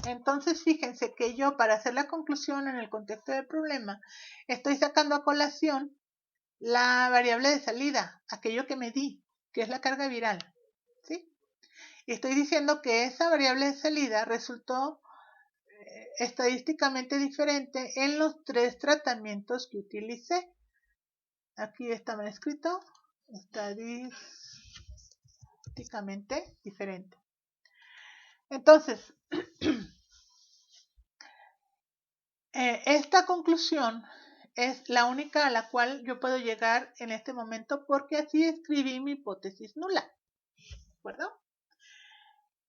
Entonces, fíjense que yo, para hacer la conclusión en el contexto del problema, estoy sacando a colación la variable de salida, aquello que medí, que es la carga viral, ¿sí? Y estoy diciendo que esa variable de salida resultó estadísticamente diferente en los 3 tratamientos que utilicé. Aquí está mal escrito, estadísticamente diferente. Entonces, esta conclusión es la única a la cual yo puedo llegar en este momento porque así escribí mi hipótesis nula, ¿de acuerdo?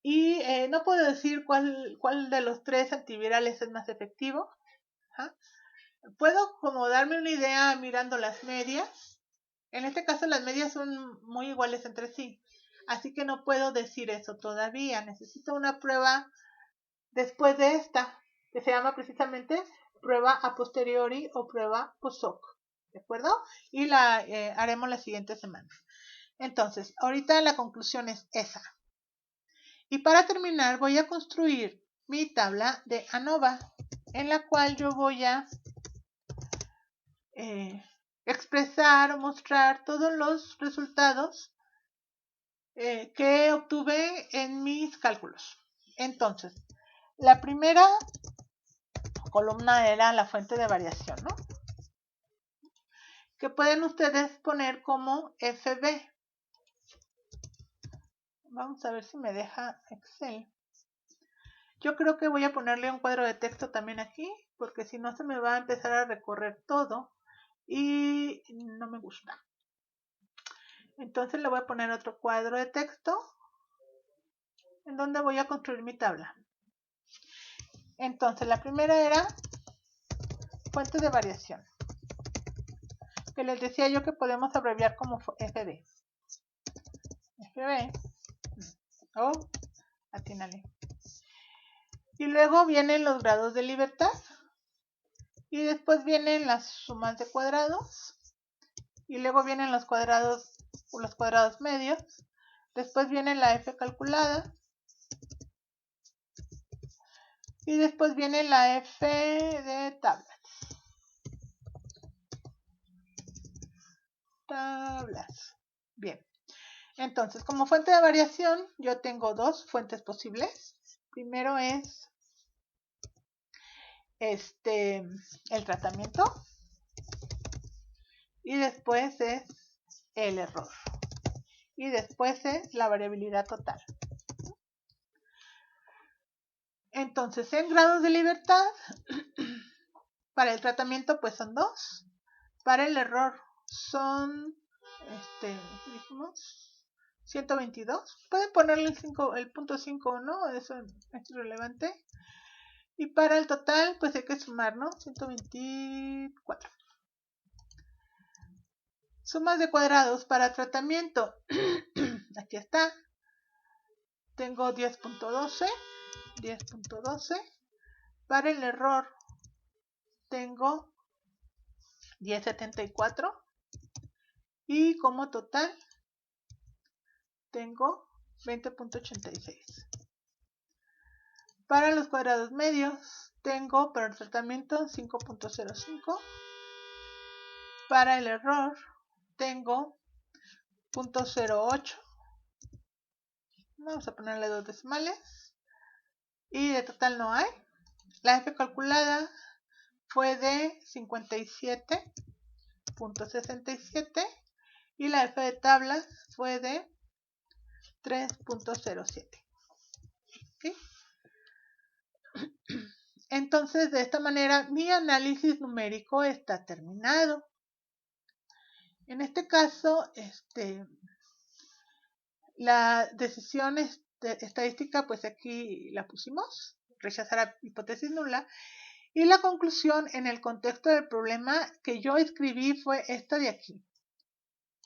Y no puedo decir cuál de los 3 antivirales es más efectivo. ¿Ah? Puedo como darme una idea mirando las medias. En este caso las medias son muy iguales entre sí, así que no puedo decir eso todavía. Necesito una prueba después de esta, que se llama precisamente prueba a posteriori o prueba post-hoc, ¿de acuerdo? Y la haremos la siguiente semana. Entonces, ahorita la conclusión es esa. Y para terminar voy a construir mi tabla de ANOVA, en la cual yo voy a expresar o mostrar todos los resultados que obtuve en mis cálculos. Entonces, la primera columna era la fuente de variación, ¿no? Que pueden ustedes poner como FB. Vamos a ver si me deja Excel. Yo creo que voy a ponerle un cuadro de texto también aquí, porque si no se me va a empezar a recorrer todo y no me gusta. Entonces le voy a poner otro cuadro de texto en donde voy a construir mi tabla. Entonces la primera era fuente de variación, que les decía yo que podemos abreviar como FB. FB. Oh, atínale. Y luego vienen los grados de libertad. Y después vienen las sumas de cuadrados. Y luego vienen los cuadrados medios. Después viene la F calculada. Y después viene la F de tablas. Bien. Entonces, como fuente de variación, yo tengo 2 fuentes posibles. Primero es el tratamiento. Y después es el error. Y después es la variabilidad total. Entonces, en grados de libertad, para el tratamiento pues son 2. Para el error son, dijimos, 122. Pueden ponerle el punto 5 o no, eso es irrelevante. Y para el total, pues hay que sumar, ¿no? 124. Sumas de cuadrados para tratamiento. Aquí está. Tengo 10.12. 10.12. Para el error tengo 10.74. Y como total tengo 20.86. Para los cuadrados medios tengo para el tratamiento 5.05. Para el error tengo 0.08. Vamos a ponerle 2 decimales. Y de total no hay. La F calculada fue de 57.67 y la F de tablas fue de 3.07. ¿Sí? Entonces, de esta manera, mi análisis numérico está terminado. En este caso, la decisión estadística, pues aquí la pusimos, rechazar a hipótesis nula. Y la conclusión en el contexto del problema que yo escribí fue esta de aquí.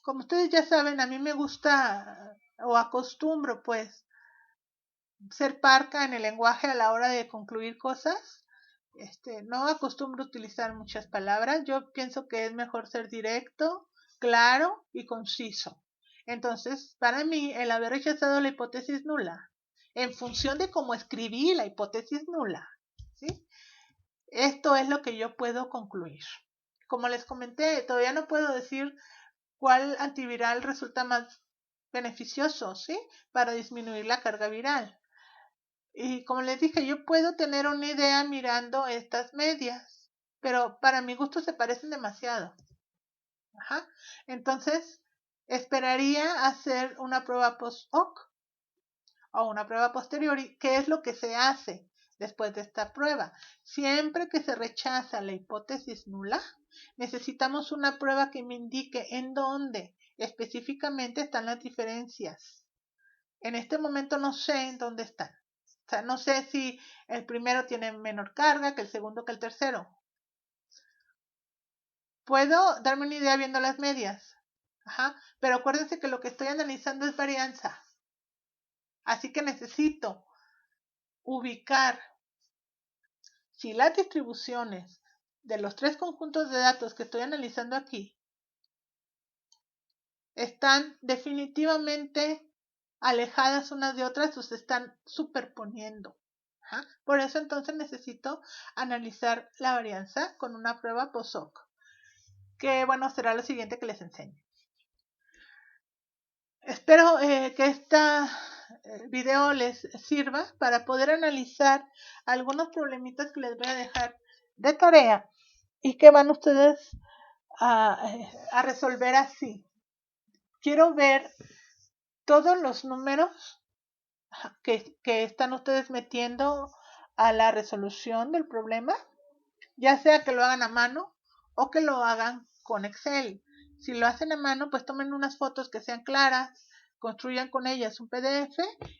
Como ustedes ya saben, a mí me gusta o acostumbro pues ser parca en el lenguaje a la hora de concluir cosas. No acostumbro utilizar muchas palabras. Yo pienso que es mejor ser directo, claro y conciso. Entonces, para mí, el haber rechazado la hipótesis nula, en función de cómo escribí la hipótesis nula, ¿sí? Esto es lo que yo puedo concluir. Como les comenté, todavía no puedo decir cuál antiviral resulta más beneficioso, ¿sí? Para disminuir la carga viral. Y como les dije, yo puedo tener una idea mirando estas medias, pero para mi gusto se parecen demasiado. Ajá. Entonces, esperaría hacer una prueba post-hoc o una prueba posteriori, que es lo que se hace después de esta prueba. Siempre que se rechaza la hipótesis nula, necesitamos una prueba que me indique en dónde específicamente están las diferencias. En este momento no sé en dónde están. O sea, no sé si el primero tiene menor carga que el segundo que el tercero. Puedo darme una idea viendo las medias. Ajá. Pero acuérdense que lo que estoy analizando es varianza. Así que necesito ubicar si las distribuciones de los tres conjuntos de datos que estoy analizando aquí están definitivamente alejadas unas de otras o se están superponiendo. Ajá. Por eso entonces necesito analizar la varianza con una prueba post-hoc, que bueno, será lo siguiente que les enseñe. Espero que este video les sirva para poder analizar algunos problemitas que les voy a dejar de tarea y que van ustedes a resolver así. Quiero ver todos los números que están ustedes metiendo a la resolución del problema, ya sea que lo hagan a mano o que lo hagan con Excel. Si lo hacen a mano, pues tomen unas fotos que sean claras, construyan con ellas un PDF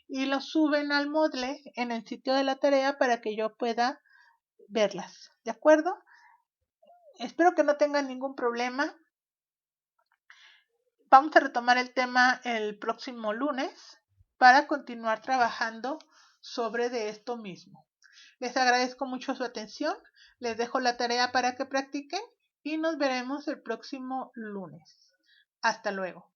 y lo suben al Moodle en el sitio de la tarea para que yo pueda verlas. ¿De acuerdo? Espero que no tengan ningún problema. Vamos a retomar el tema el próximo lunes para continuar trabajando sobre de esto mismo. Les agradezco mucho su atención, les dejo la tarea para que practiquen y nos veremos el próximo lunes. Hasta luego.